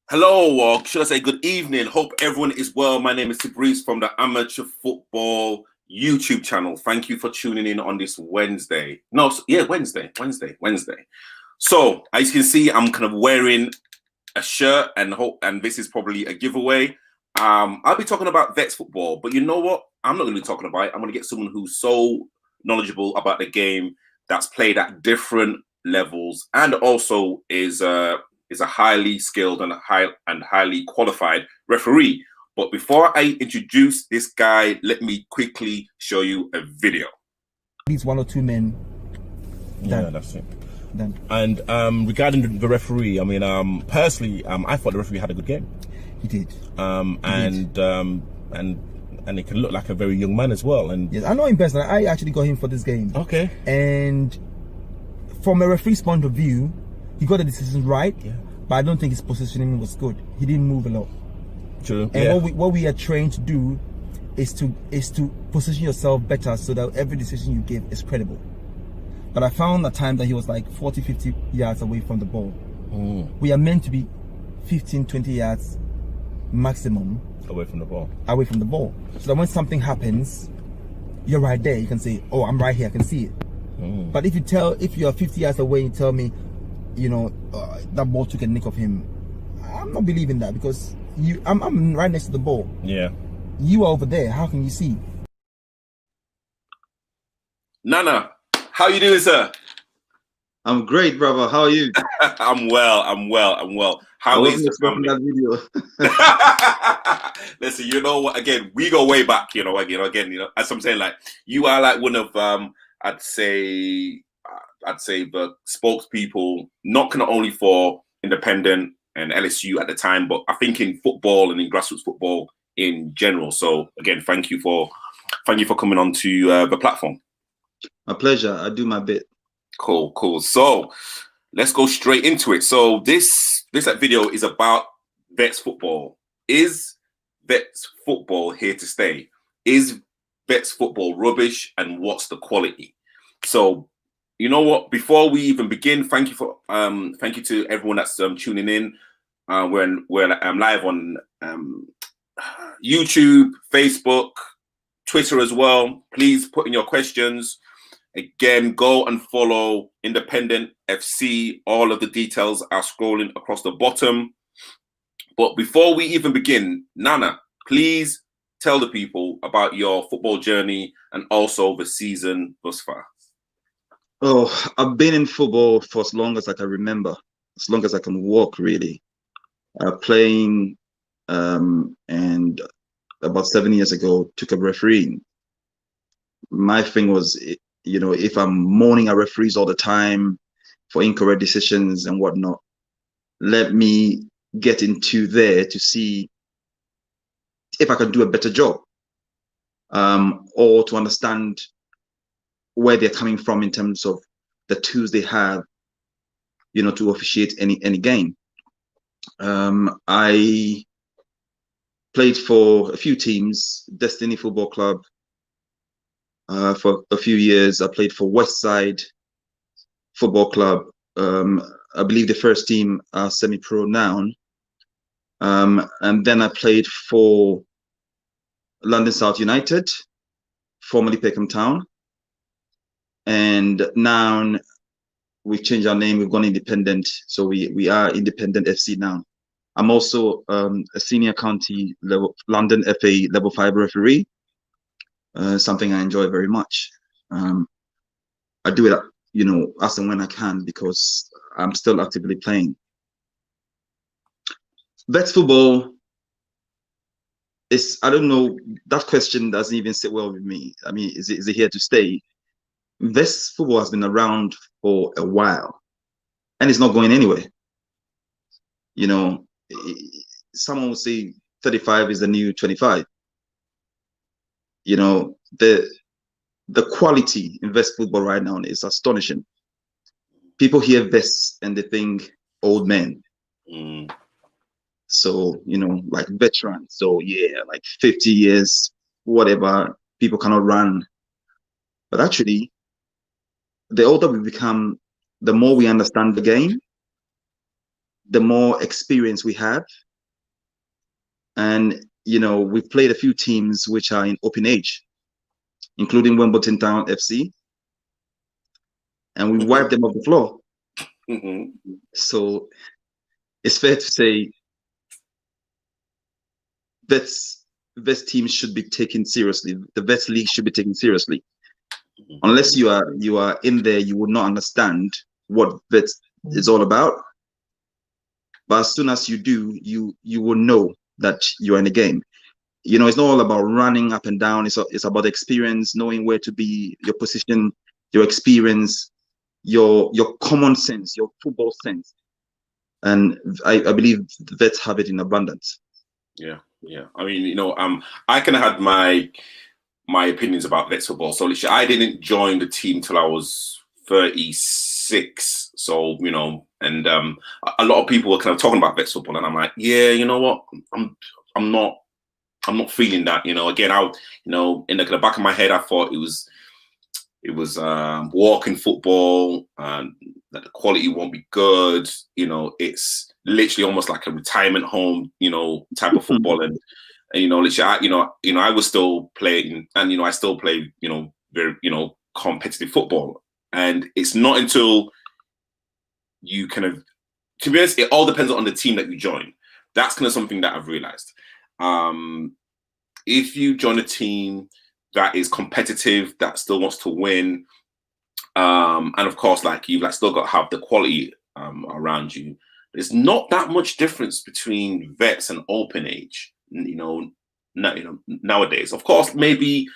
Hello, or should I say good evening? Hope everyone is well. My name is Fabrice from the Amateur Football YouTube channel. Thank you for tuning in on this Wednesday. No, yeah, Wednesday. So, as you can see, I'm kind of wearing a shirt and this is probably a giveaway. I'll be talking about Vets football, but you know what? I'm not going to be talking about it. I'm going to get someone who's so knowledgeable about the game, that's played at different levels, and also is a highly skilled and highly qualified referee. But before I introduce this guy, let me quickly show you a video. These one or two men. Yeah, that's it. Done. And regarding the referee, I mean, personally, I thought the referee had a good game. He did. And it can look like a very young man as well. And yes, I know him personally. I actually got him for this game. Okay. And from a referee's point of view, he got the decision right. Yeah. But I don't think his positioning was good. He didn't move a lot. True. And Yeah. what we are trained to do is to position yourself better so that every decision you give is credible. But I found at times that he was like 40, 50 yards away from the ball. We are meant to be 15, 20 yards maximum Away from the ball. away from the ball. So that when something happens, you're right there. You can say, oh, I'm right here, I can see it. But if you're 50 yards away and tell me, that ball took a nick of him, I'm not believing that, because I'm right next to the ball. Yeah. You are over there. How can you see? Nana, how you doing, sir? I'm great, brother. How are you? I'm well. How is the family? That video. Listen, you know what? Again, we go way back. As I'm saying, like, you are like one of I'd say the spokespeople, not only for Independent and LSU at the time, but I think in football and in grassroots football in general. So again, thank you for coming on to the platform. My pleasure. I do my bit. Cool. So let's go straight into it. So this video is about Vets football. Is Vets football here to stay? Is Vets football rubbish, and what's the quality? So, you know what? Before we even begin, thank you to everyone that's tuning in. We're live on YouTube, Facebook, Twitter as well. Please put in your questions. Again, go and follow Independent FC. All of the details are scrolling across the bottom. But before we even begin, Nana, please tell the people about your football journey and also the season thus far. Oh, I've been in football for as long as I can remember, as long as I can walk, really. Playing, and about 7 years ago, took up refereeing. My thing was, if I'm mourning at referees all the time for incorrect decisions and whatnot, let me get into there to see if I can do a better job, or to understand where they're coming from in terms of the tools they have, to officiate any game. I played for a few teams, Destiny Football Club, for a few years. I played for Westside Football Club. I believe the first team are semi-pro now. And then I played for London South United, formerly Peckham Town. And now we've changed our name. We've gone independent. So we are Independent FC now. I'm also a senior county level London FA level 5 referee. Something I enjoy very much. I do it, as and when I can, because I'm still actively playing. Vets football is, I don't know, that question doesn't even sit well with me. I mean, is it here to stay? Vets football has been around for a while, and it's not going anywhere. Someone would say 35 is the new 25. The quality in Vets football right now is astonishing. People hear Vets and they think old men. So, like veterans. So yeah, like 50 years, whatever, people cannot run. But actually, the older we become, the more we understand the game, the more experience we have. And, you know, we've played a few teams which are in open age, including Wimbledon Town FC, and we wiped them off the floor. So it's fair to say vets teams should be taken seriously. The vets league should be taken seriously. Unless you are in there, you would not understand what vets is all about. But as soon as you do, you will know that you are in the game. You know, it's not all about running up and down. It's about experience, knowing where to be, your position, your experience, your common sense, your football sense. And I believe the vets have it in abundance. Yeah. I mean, you know, I kind of had my opinions about vets football. So I didn't join the team till I was 36. So, you know, and a lot of people were kind of talking about vets football, and I'm like, yeah, you know what, I'm not feeling that. You know, again, in the back of my head, I thought it was walking football, and that the quality won't be good. You know, it's literally almost like a retirement home, you know, type of football. And you know, literally, I was still playing, and you know, I still play, you know, very, you know, competitive football. And it's not until you kind of, to be honest, it all depends on the team that you join. That's kind of something that I've realized. If you join a team that is competitive, that still wants to win, and of course, like, you've still got to have the quality around you. There's not that much difference between vets and open age. You know, nowadays, of course, maybe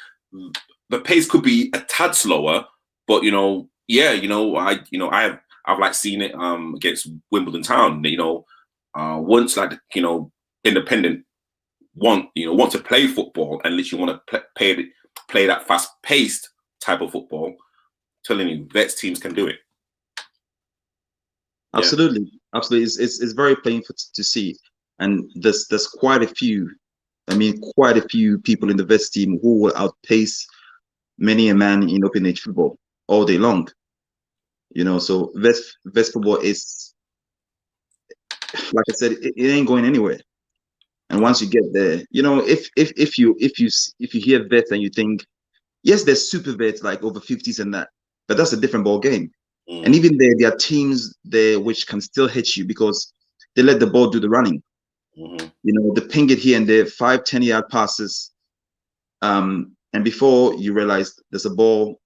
the pace could be a tad slower, but you know, yeah, you know, I've like seen it against Wimbledon Town. You know, once, like, you know, independent want to play football and literally want to play that fast-paced type of football, telling you, vets teams can do it. Absolutely, yeah. Absolutely. It's very painful to see, and there's quite a few. I mean, quite a few people in the vets team who will outpace many a man in open age football all day long. You know, so vets football is, like I said, it ain't going anywhere. And once you get there, you know, if you hear vets and you think, yes, there's super vets like over 50s and that, but that's a different ball game. And even there are teams there which can still hit you because they let the ball do the running. You know, they ping it here and there, 5-10 yard passes, and before you realize there's a ball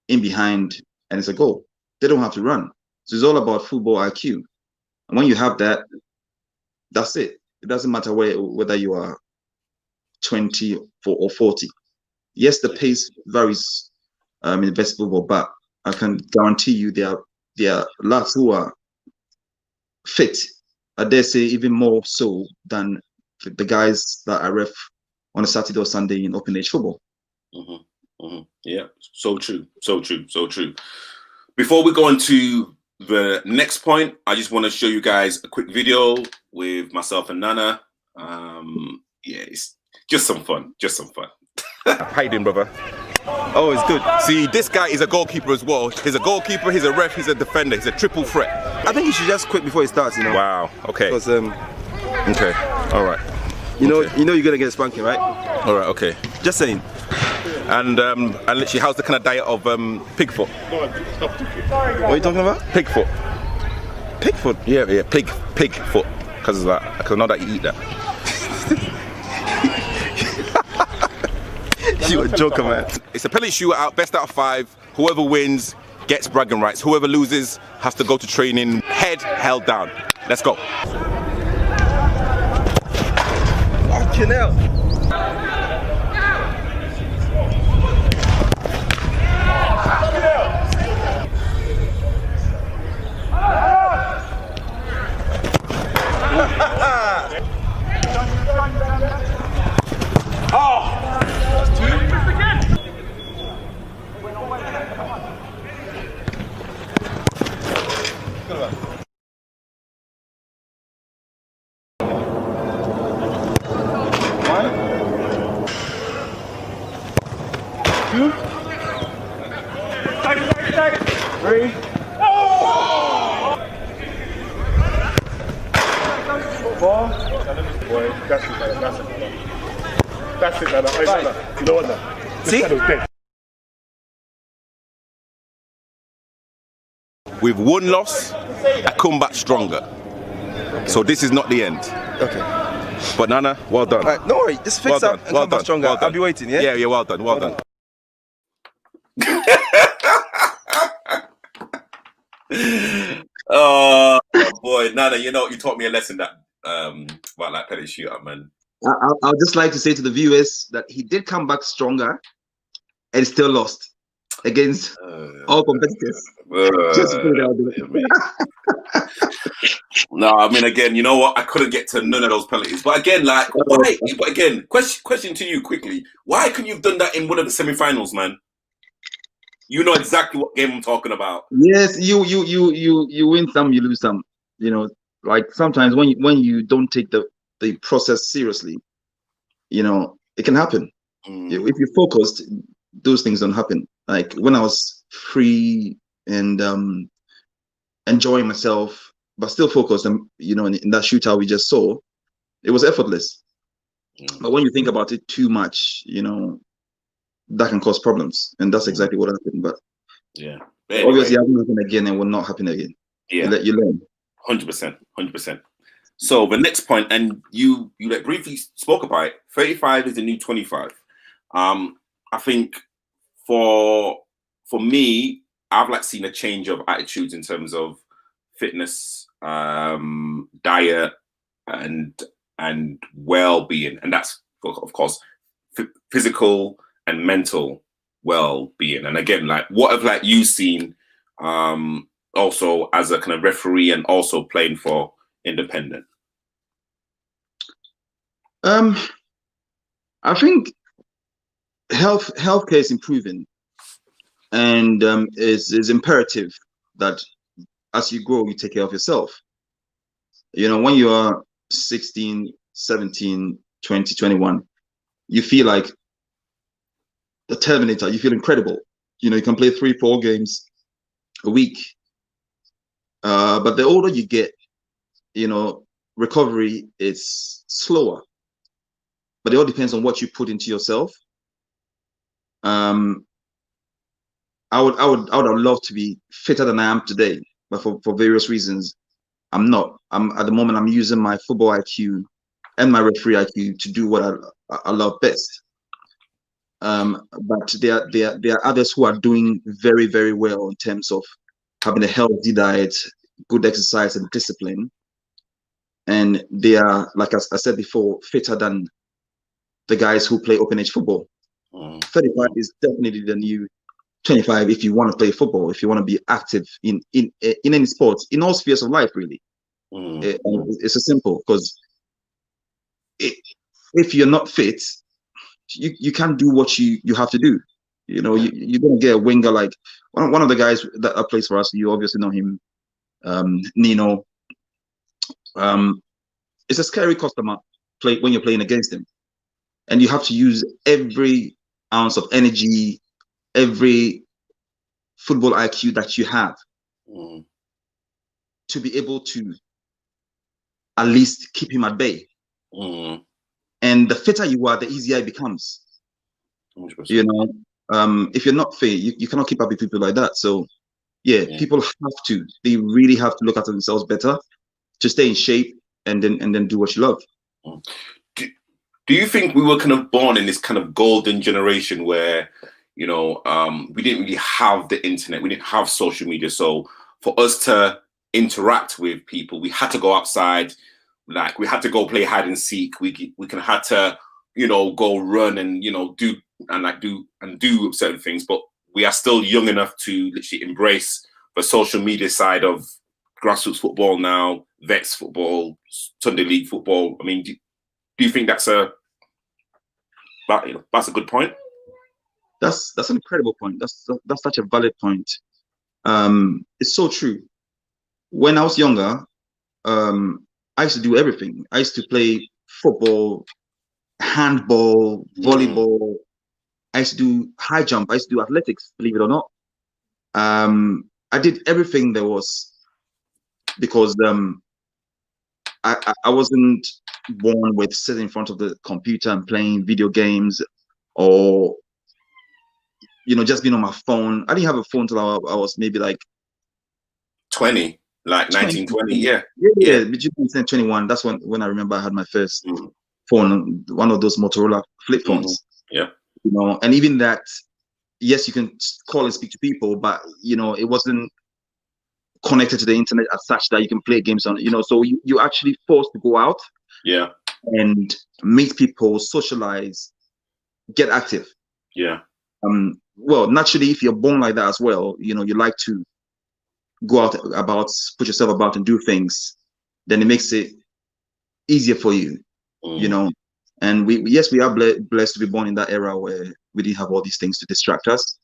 in behind and it's a goal. They don't have to run. So it's all about football IQ. And when you have that, that's it. It doesn't matter whether you are 20 or 40. Yes, the pace varies in vets football, but I can guarantee you there are lads who are fit. I dare say even more so than the guys that I ref on a Saturday or Sunday in open age football. Yeah, so true. Before we go into the next point, I just want to show you guys a quick video with myself and Nana. Yeah, it's just some fun. How you doing, brother? Oh, it's good. See, this guy is a goalkeeper as well. He's a goalkeeper, he's a ref, he's a defender, he's a triple threat. I think he should just quit before he starts, you know. Wow, okay. Because, okay, all right. You know you're going to get a spanking, right? All right, okay. Just saying. And literally, how's the kind of diet of pigfoot? What are you talking about? Pigfoot. Pigfoot? Yeah, pigfoot. Because I know that you eat that. You're a joker, man. It's a penalty shootout, best out of 5. Whoever wins gets bragging rights. Whoever loses has to go to training, head held down. Let's go. Fucking hell. ball. Boy, that's it, brother. That's it, brother. That's it, brother. Hey, brother. You know what, now? See? With one loss, I come back stronger. So this is not the end. Okay. But Nana, well done. All right, no worry. Just fix Well up done, and well come back done, stronger. well done. I'll be waiting, yeah? Yeah, well done, well done. Oh boy, Nana, you know, you taught me a lesson that about that penalty shootout, man. I'll just like to say to the viewers that he did come back stronger and still lost against all competitors. Just put it out there. No, I mean, again, you know what? I couldn't get to none of those penalties. But again, like, why? But again, question to you quickly: why couldn't you have done that in one of the semi-finals, man? You know exactly what game I'm talking about. Yes, you win some, you lose some. You know, like sometimes when you don't take the process seriously, you know, it can happen. If you're focused, those things don't happen. Like when I was free and enjoying myself, but still focused, and you know, in that shootout we just saw, it was effortless. But when you think about it too much, you know, that can cause problems, and that's exactly what happened. But yeah, obviously, it hasn't happened again, and will not happen again. Yeah, you learn. 100%. So the next point, and you like briefly spoke about it. 35 is the new 25. I think for me, I've like seen a change of attitudes in terms of fitness, diet, and well-being, and that's of course physical and mental well-being. And again, like, what have like you seen also as a kind of referee and also playing for Independent? I think healthcare is improving, and is imperative that as you grow, you take care of yourself. You know, when you are 16, 17, 20, 21, you feel like the Terminator. You feel incredible. You know, you can play 3-4 games a week. But the older you get, you know, recovery is slower. But it all depends on what you put into yourself. I would have loved to be fitter than I am today, but for various reasons, I'm not. At the moment, I'm using my football IQ and my referee IQ to do what I love best. But there are others who are doing very, very well in terms of having a healthy diet, good exercise, and discipline. And they are, like I said before, fitter than the guys who play open age football. 35 is definitely the new 25 if you want to play football, if you want to be active in any sports, in all spheres of life, really. It's as simple, because if you're not fit, you can't do what you have to do. You know, you're gonna get a winger like one of the guys that plays for us. You obviously know him, Nino. It's a scary customer when you're playing against him, and you have to use every ounce of energy, every football IQ that you have to be able to at least keep him at bay. And the fitter you are, the easier it becomes. 100%. You know, if you're not fit, you cannot keep up with people like that. So yeah, people they really have to look after themselves better to stay in shape and then do what you love. Do you think we were kind of born in this kind of golden generation where, you know, we didn't really have the internet, we didn't have social media, so for us to interact with people, we had to go outside, like we had to go play hide and seek, we had to, you know, go run and, you know, do certain things, but we are still young enough to literally embrace the social media side of grassroots football now, Vex football, Sunday League football. I mean, do you think that's a good point? That's an incredible point. That's such a valid point. It's so true. When I was younger, I used to do everything. I used to play football, handball, volleyball. I used to do high jump. I used to do athletics, believe it or not. I did everything there was, because I wasn't born with sitting in front of the computer and playing video games, or just being on my phone. I didn't have a phone till I was maybe like 20, like 20. 1920. Yeah. Yeah, between 21. That's when I remember I had my first phone, one of those Motorola flip phones. Yeah. And even that, yes, you can call and speak to people, but it wasn't connected to the internet as such that you can play games on. So you actually forced to go out. Yeah. And meet people, socialize, get active. Yeah. Well, naturally, if you're born like that as well, you like to go out put yourself about and do things, then it makes it easier for you, And we are blessed to be born in that era where we didn't have all these things to distract us.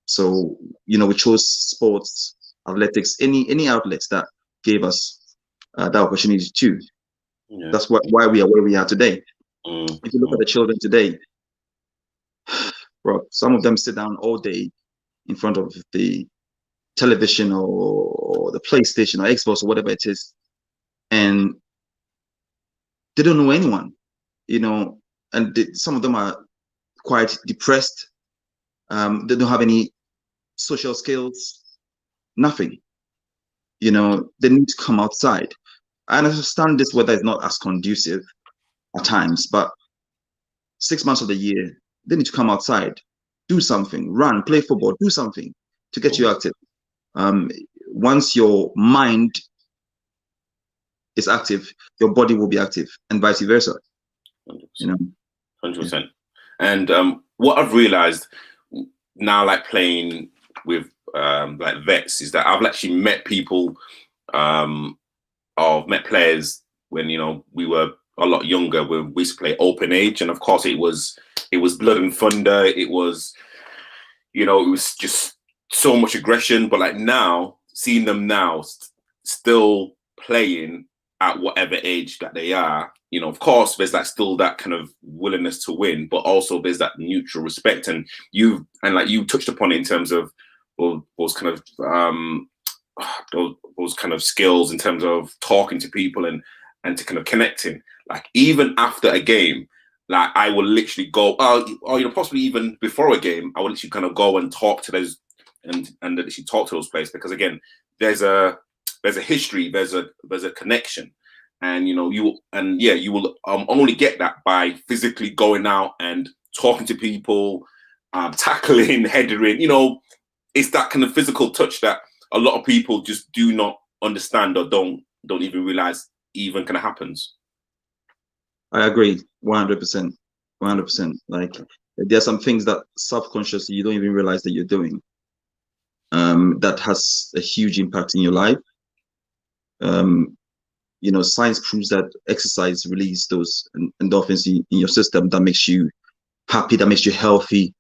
So we chose sports, athletics, any outlets that gave us that opportunity too. Yeah. That's why we are where we are today. If you look at the children today, bro, some of them sit down all day in front of the television or the PlayStation or Xbox or whatever it is, and they don't know anyone, and some of them are quite depressed. They don't have any social skills, nothing. They need to come outside. I understand this weather is not as conducive at times, but 6 months of the year, they need to come outside, do something, run, play football, do something to get you active. Once your mind is active, your body will be active, and vice versa. 100%. And what I've realized now, like playing with like vets, is that I've actually met people, I've met players when we were a lot younger, when we used to play open age, and of course it was blood and thunder. It was it was just so much aggression. But like now, seeing them now still playing at whatever age that they are, of course there's still that kind of willingness to win, but also there's that mutual respect. And you touched upon it in terms of those kind of those kind of skills in terms of talking to people and to kind of connecting. Like even after a game, like I will literally go, or possibly even before a game, I will literally kind of go and talk to those and literally talk to those players, because again, there's a history, there's a connection, and you will only get that by physically going out and talking to people, tackling, headering. It's that kind of physical touch that a lot of people just do not understand or don't even realize even kind of happens. I agree 100%. Like there are some things that subconsciously you don't even realize that you're doing, that has a huge impact in your life. Science proves that exercise releases those endorphins in your system that makes you happy, that makes you healthy,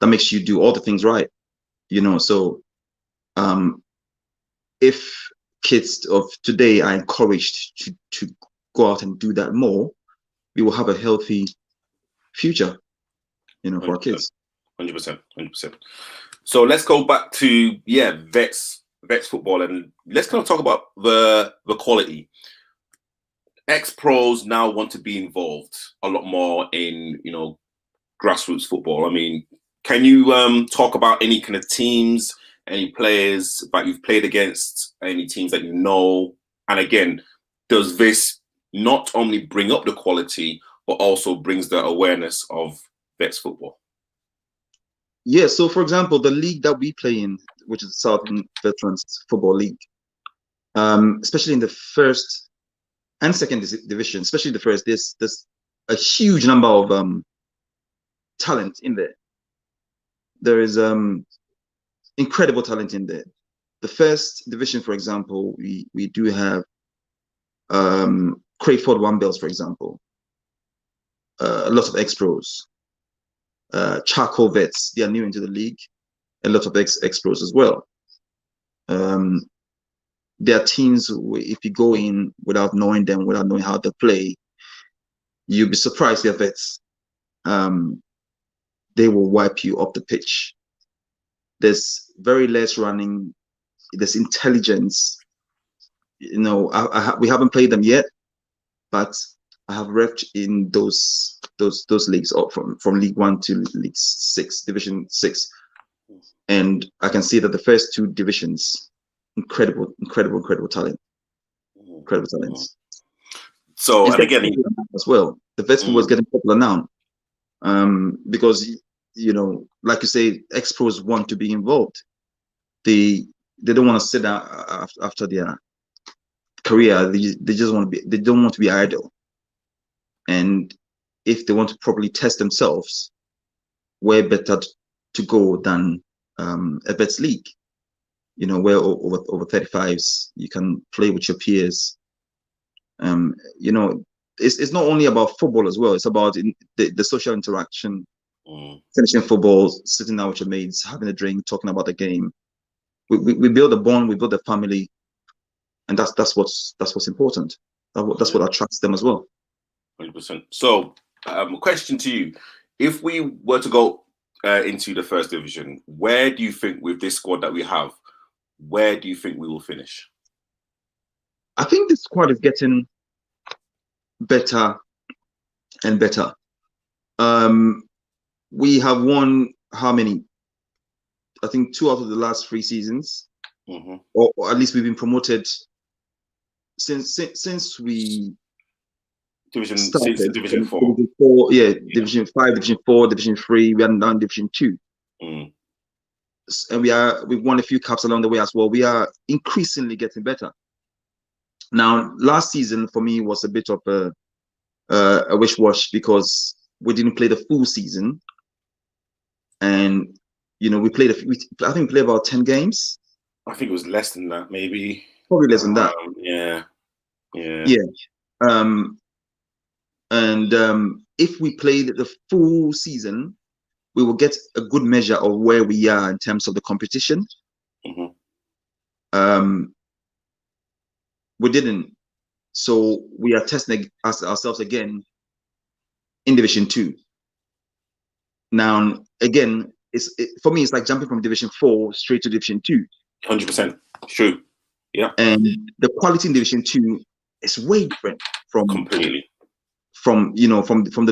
that makes you do all the things right. So if kids of today are encouraged to go out and do that more, we will have a healthy future, for our kids. 100%. So let's go back to vets football, and let's kind of talk about the quality. Ex-pros now want to be involved a lot more in grassroots football. I mean, can you talk about any kind of teams, any players that you've played against, any teams that you know? And again, does this not only bring up the quality, but also brings the awareness of vets football? Yeah, so for example, the league that we play in, which is the Southern Veterans Football League, especially in the first and second division, especially the first, there's a huge number of talent in there. There is incredible talent in there. The first division, for example, we do have Crayford Wambells, for example, a lot of ex-pros, Charcoal Vets, they are new into the league, a lot of ex-pros as well. There are teams, if you go in without knowing them, without knowing how they play, you'll be surprised they're vets. They will wipe you off the pitch. There's very less running, there's intelligence, you know, we haven't played them yet, but I have repped in those leagues, up from League One to League Six, Division 6, and I can see that the first two divisions, incredible talent, incredible talents. So, It's and getting again, popular now as well. The festival was getting popular now, because, you know, like you say, ex-pros want to be involved. They don't want to sit down after their career. They just want to be. They don't want to be idle. And if they want to properly test themselves, where better to go than a bets league? You know, where over 35s you can play with your peers. You know, it's not only about football as well. It's about the social interaction, finishing football, sitting down with your mates, having a drink, talking about the game. We build a bond, we build a family, and that's what's important. That's what attracts them as well. 100%. So, question to you: if we were to go into the first division, where do you think, with this squad that we have, where do you think we will finish? I think the squad is getting better and better. We have won how many? I think 2 out of the last 3 seasons, or at least we've been promoted since we started. Since Division 4. Division 4, yeah, Division 5, Division 4, Division 3. We are now in Division 2, and we've won a few cups along the way as well. We are increasingly getting better. Now, last season for me was a bit of a wish-wash because we didn't play the full season, and you know, I think we played about 10 games. I think it was less than that, maybe. Probably less than that. Yeah. If we played the full season, we will get a good measure of where we are in terms of the competition. We didn't, so we are testing ourselves again in Division 2. Now, again, for me, it's like jumping from Division 4 straight to Division 2. 100%. True. Yeah. And the quality in Division 2 is way different from the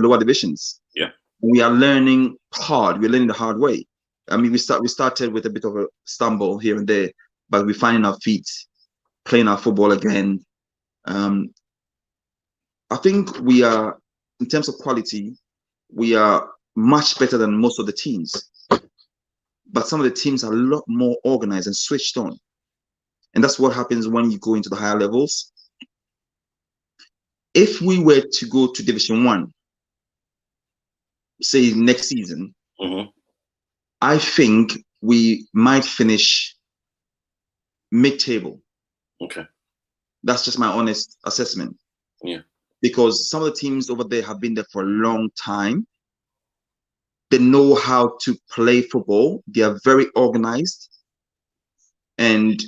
lower divisions. Yeah. We are learning hard. We're learning the hard way. I mean, we started with a bit of a stumble here and there, but we're finding our feet, playing our football again. I think we are, in terms of quality, we are much better than most of the teams. But some of the teams are a lot more organized and switched on. And that's what happens when you go into the higher levels. If we were to go to Division 1, say next season, I think we might finish mid-table. Okay. That's just my honest assessment. Yeah. Because some of the teams over there have been there for a long time. They know how to play football. They are very organized. And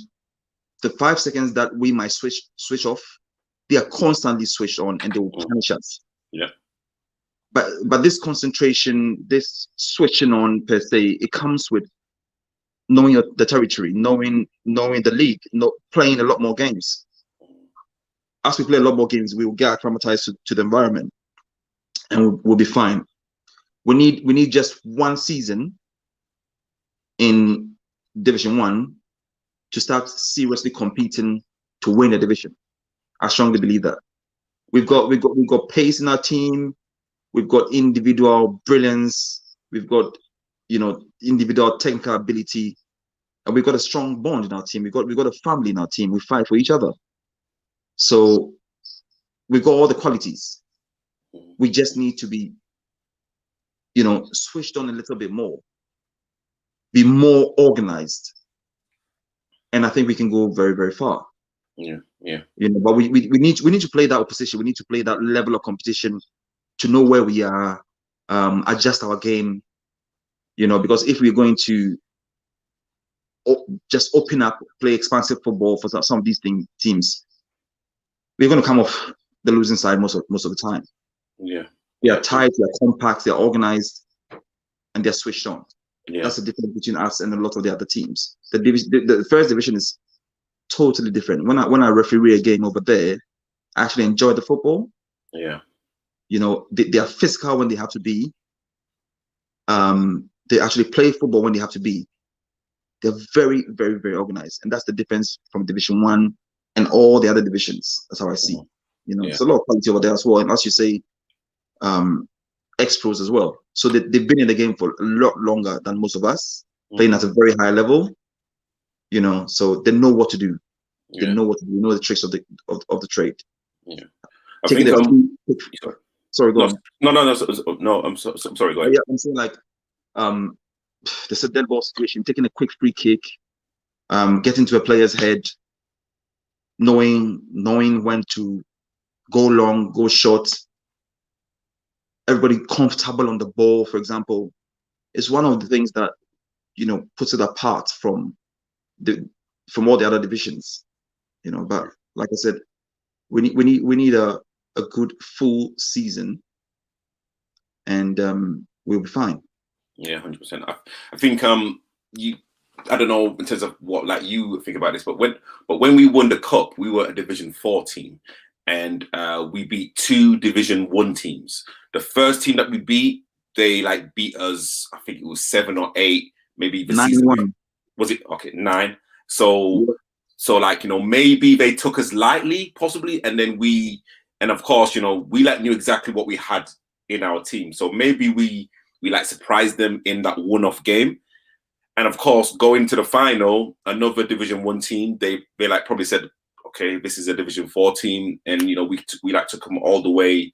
the 5 seconds that we might switch off, they are constantly switched on, and they will punish us. Yeah. But this concentration, this switching on per se, it comes with knowing the territory, knowing the league, playing a lot more games. As we play a lot more games, we will get acclimatized to the environment, and we'll be fine. We need just 1 season in Division 1 to start seriously competing to win a division. I strongly believe that. We've got pace in our team. We've got individual brilliance. We've got, individual technical ability, and we've got a strong bond in our team. We've got a family in our team. We fight for each other. So we've got all the qualities. We just need to be, switched on a little bit more, be more organized, and I think we can go very, very far. Yeah. But we need to play that opposition. We need to play that level of competition to know where we are, adjust our game. Because if we're going to just open up, play expansive football for some of these teams, we're going to come off the losing side most of the time. Yeah. They are tight, they are compact, they are organized, and they're switched on. Yeah. That's the difference between us and a lot of the other teams. The first division is totally different. When I referee a game over there, I actually enjoy the football. Yeah. You know, they are physical when they have to be. They actually play football when they have to be. They're very, very, very organized, and that's the difference from Division 1 and all the other divisions. That's how I see. You know, there's a lot of quality over there as well, and as you say, ex-pros as well. So they've been in the game for a lot longer than most of us, playing at a very high level. You know, so they know what to do. They know what to do. They know the tricks of the trade. Yeah. Sorry, go on. No. I'm sorry. Go ahead. Yeah, I'm saying like, there's a dead ball situation, taking a quick free kick, getting to a player's head, knowing when to go long, go short. Everybody comfortable on the ball, for example, is one of the things that, you know, puts it apart from all the other divisions. You know, but like I said, we need a good full season, and we'll be fine. Yeah, 100%. I think I don't know in terms of what like you think about this, but when we won the cup, we were a Division 4 team, and we beat 2 Division 1 teams. The first team that we beat, they like beat us. I think it was 7 or 8, maybe the 9-1. Was it okay? 9. So like, you know, maybe they took us lightly, possibly, and then and of course, you know, we like knew exactly what we had in our team. So maybe we like surprised them in that one-off game. And of course, going to the final, another Division 1 team, they like probably said, okay, this is a Division 4 team, and you know, we like to come all the way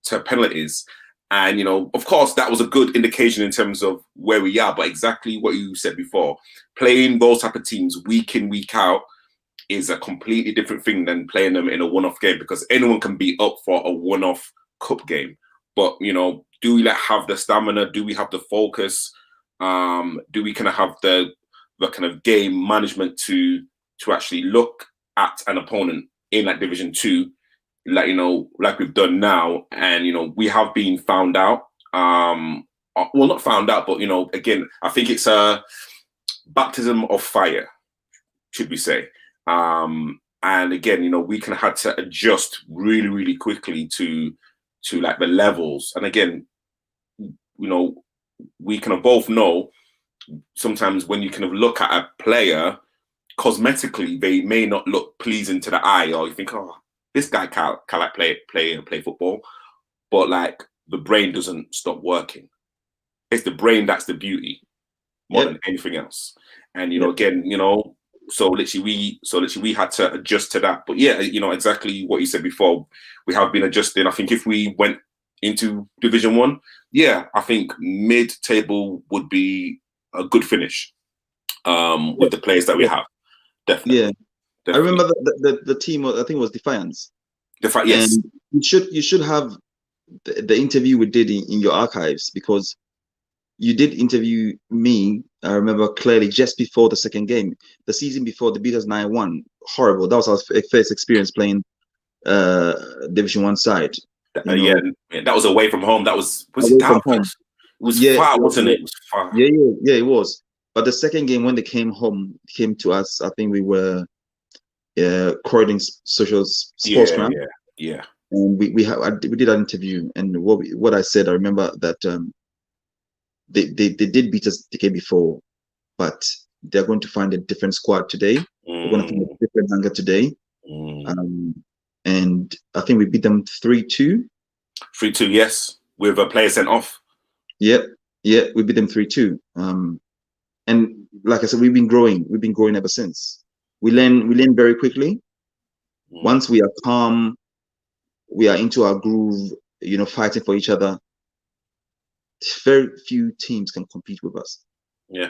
to penalties. And you know, of course, that was a good indication in terms of where we are. But exactly what you said before, playing those type of teams week in, week out is a completely different thing than playing them in a one-off game, because anyone can be up for a one-off cup game. But you know, do we have the stamina? Do we have the focus? Do we kind of have the kind of game management to actually look at an opponent in like Division 2, like, you know, like we've done now? And you know, we have been found out. Well, not found out, but you know, again, I think it's a baptism of fire, should we say? And again, you know, we kind of had to adjust really, really quickly to like the levels. And again, you know, we kind of both know sometimes when you kind of look at a player cosmetically, they may not look pleasing to the eye, or you think, oh, this guy can't like play football, but like the brain doesn't stop working. It's the brain that's the beauty more than anything else. And you know, again, you know, so literally we had to adjust to that. But yeah, you know, exactly what you said before, we have been adjusting. I think if we went into Division 1, yeah, I think mid-table would be a good finish with the players that we have. Definitely. Yeah. Definitely. I remember the team, I think it was Defiance. Yes. And you should have the interview we did in your archives, because you did interview me, I remember clearly, just before the second game. The season before, the beat us 9-1. Horrible. That was our first experience playing Division 1 side. Yeah, that was away from home. Was away it from home. It was far, wasn't it? It was far. Yeah, it was. But the second game, when they came to us, I think we were Croydon Social Sports Ground. Yeah. And we did an interview, and what I said, I remember that they did beat us the game before, but they're going to find a different squad today. They're going to find a different hunger today. And I think we beat them 3-2. 3-2, yes, with a player sent off. Yeah, we beat them 3-2. And like I said, we've been growing ever since. We learn very quickly. Once we are calm, we are into our groove, you know, fighting for each other. Very few teams can compete with us. Yeah,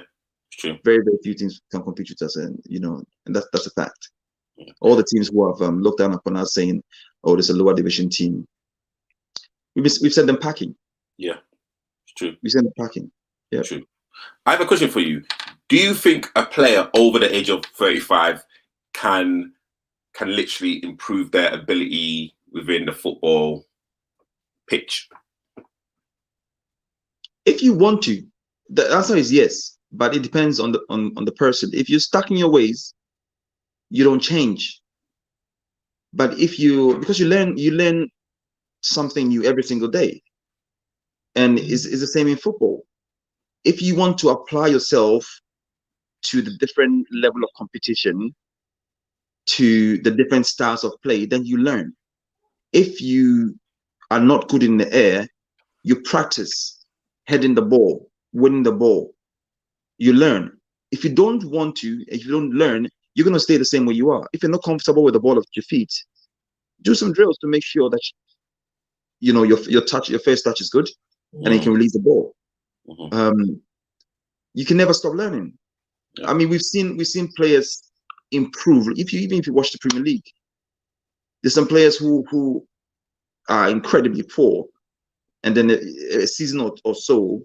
it's true. Very, very few teams can compete with us, and you know, and that's a fact. Yeah. All the teams who have looked down upon us, saying, "Oh, there's a lower division team," we've sent them packing. Yeah, it's true. We sent them packing. Yeah, true. I have a question for you. Do you think a player over the age of 35 can literally improve their ability within the football pitch? If you want to, the answer is yes, but it depends on the person. If you're stuck in your ways, you don't change. But because you learn something new every single day. And it's the same in football. If you want to apply yourself to the different level of competition, to the different styles of play, then you learn. If you are not good in the air, you practice heading the ball, winning the ball. You learn. If you don't want to, if you don't learn, you're going to stay the same way you are. If you're not comfortable with the ball at your feet, do some drills to make sure that your first touch is good, and you can release the ball. You can never stop learning. I mean, we've seen players improve. Even if you watch the Premier League, there's some players who are incredibly poor, and then a season or so,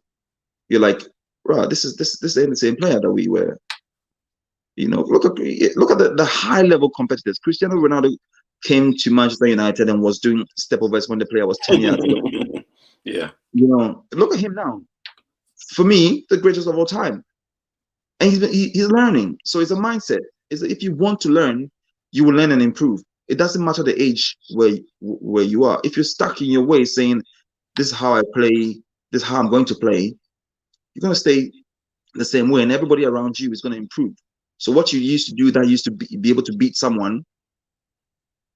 you're like, right, this ain't the same player that we were. Look at the high level competitors. Cristiano Ronaldo came to Manchester United and was doing step overs when the player was 10 years old. Yeah. Look at him now. For me, the greatest of all time. And he's learning. So it's a mindset. Is that if you want to learn, you will learn and improve. It doesn't matter the age where you are. If you're stuck in your way saying, this is how I play, this is how I'm going to play, you're going to stay the same way, and everybody around you is going to improve. So what you used to do that used to be able to beat someone,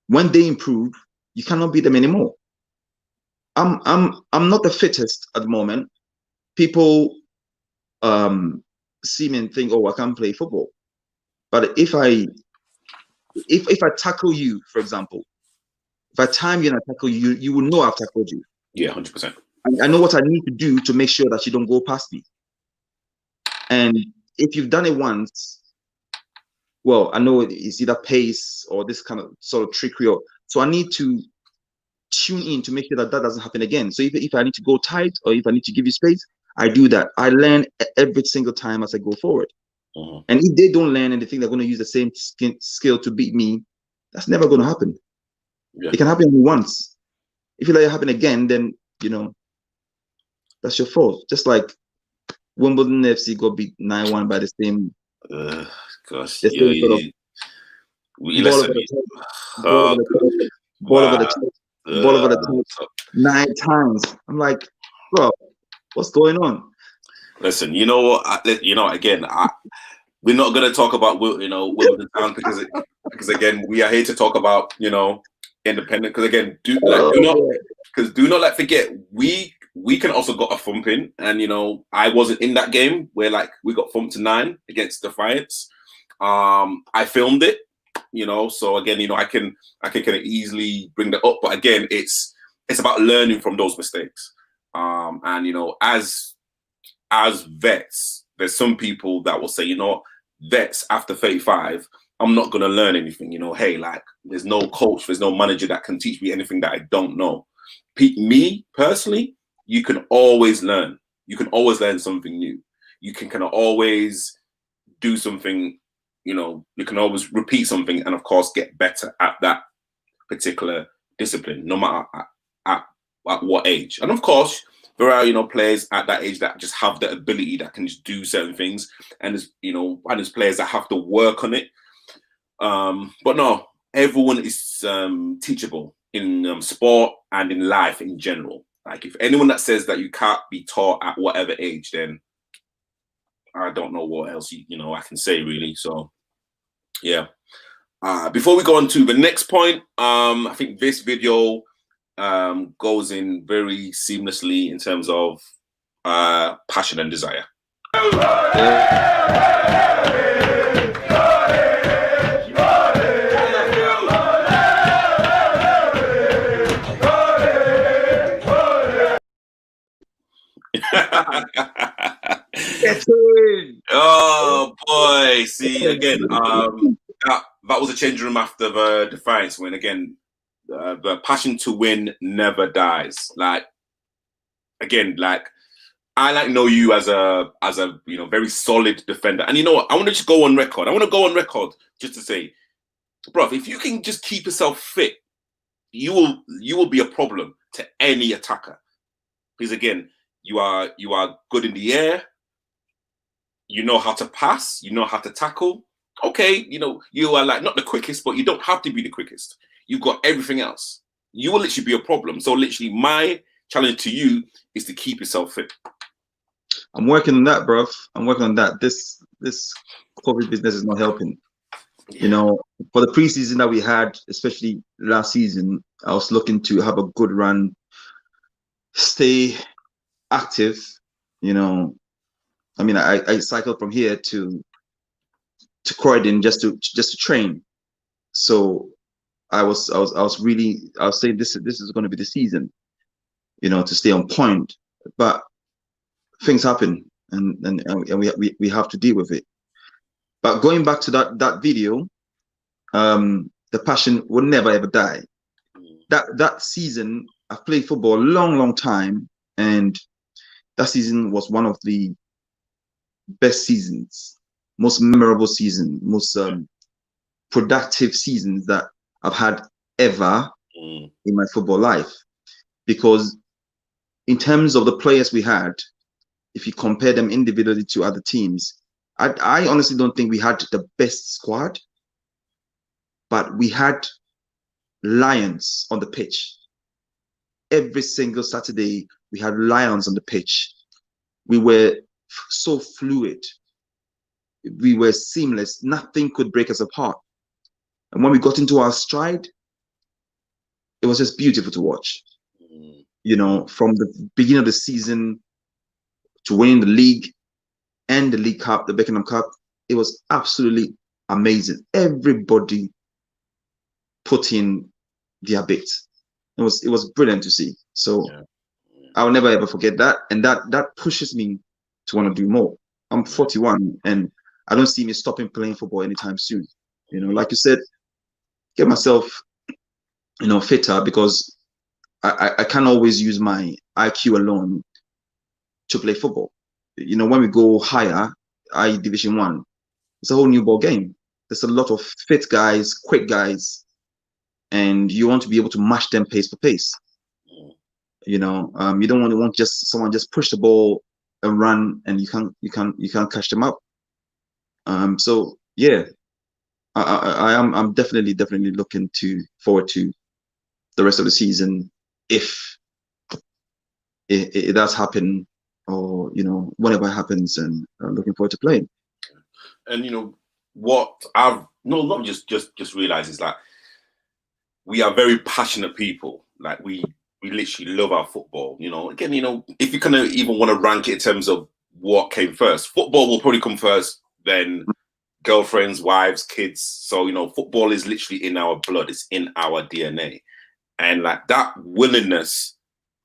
when they improve, you cannot beat them anymore. I'm not the fittest at the moment. People see me and think, oh, I can't play football. But if I tackle you, for example, if I time you and I tackle you, you will know I've tackled you. Yeah, 100%. I know what I need to do to make sure that you don't go past me. And if you've done it once, well, I know it's either pace or this kind of sort of trickery. So I need to tune in to make sure that doesn't happen again. So if I need to go tight or if I need to give you space, I do that. I learn every single time as I go forward. And if they don't learn and they think they're going to use the same skill to beat me, that's never going to happen. It can happen once. If you let it happen again, then that's your fault. Just like Wimbledon FC got beat 9-1 by the same. Gosh, ball over the top 9 times. I'm like, bro, what's going on? Listen, again, we're not going to talk about Wimbledon Town because again, we are here to talk about independent. Because again, do not forget we can also got a thumping, and I wasn't in that game where we got thumped to 9 against Defiance. I filmed it, so again, I can kind of easily bring that up, but again, it's about learning from those mistakes. And as vets, there's some people that will say, vets after 35, I'm not going to learn anything. Hey, there's no coach, there's no manager that can teach me anything that I don't know. Me personally, you can always learn. You can always learn something new. You can kind of always do something, you can always repeat something and of course get better at that particular discipline, no matter at what age. And of course, there are, players at that age that just have the ability that can just do certain things. And there's players that have to work on it. But no, everyone is teachable in sport and in life in general. If anyone that says that you can't be taught at whatever age, then I don't know what else I can say really. So yeah. Before we go on to the next point, I think this video goes in very seamlessly in terms of passion and desire. Oh boy! See again. That was a changing room after the Defiance win. Again, the passion to win never dies. I know you as a very solid defender. And you know what? I want to just go on record. I want to go on record just to say, bro, if you can just keep yourself fit, you will be a problem to any attacker. Because again, you are good in the air. You know how to pass. You know how to tackle. Okay, you are like not the quickest, but you don't have to be the quickest. You've got everything else. You will literally be a problem. So literally, my challenge to you is to keep yourself fit. I'm working on that, bruv. I'm working on that. This COVID business is not helping. For the preseason that we had, especially last season, I was looking to have a good run, stay active. I mean, I cycled from here to Croydon just to train. So I was saying this is going to be the season, to stay on point. But things happen, and we have to deal with it. But going back to that video, the passion will never ever die. That season, I've played football a long time, and that season was one of the best seasons, most memorable season, most productive seasons that I've had ever in my football life. Because in terms of the players we had, if you compare them individually to other teams, I honestly don't think we had the best squad, but we had lions on the pitch. Every single Saturday, we had lions on the pitch. We were so fluid. We were seamless. Nothing could break us apart. And when we got into our stride, it was just beautiful to watch. From the beginning of the season to winning the league and the League Cup, the Beckenham Cup, it was absolutely amazing. Everybody put in their bit. It was brilliant to see. So I will never ever forget that, and that pushes me to want to do more. I'm 41, and I don't see me stopping playing football anytime soon. Like you said, get myself, fitter, because I can't always use my IQ alone to play football. When we go higher, Division 1, it's a whole new ball game. There's a lot of fit guys, quick guys, and you want to be able to match them pace for pace. You don't want just someone just push the ball and run, and you can't catch them up. So yeah, I'm definitely looking forward to the rest of the season, if it does happen, or whatever happens, and I'm looking forward to playing. And what I've not just realized is that we are very passionate people. Like we literally love our football. Again, if you kind of even want to rank it in terms of what came first, football will probably come first, then girlfriends, wives, kids. So football is literally in our blood. It's in our DNA, and like that willingness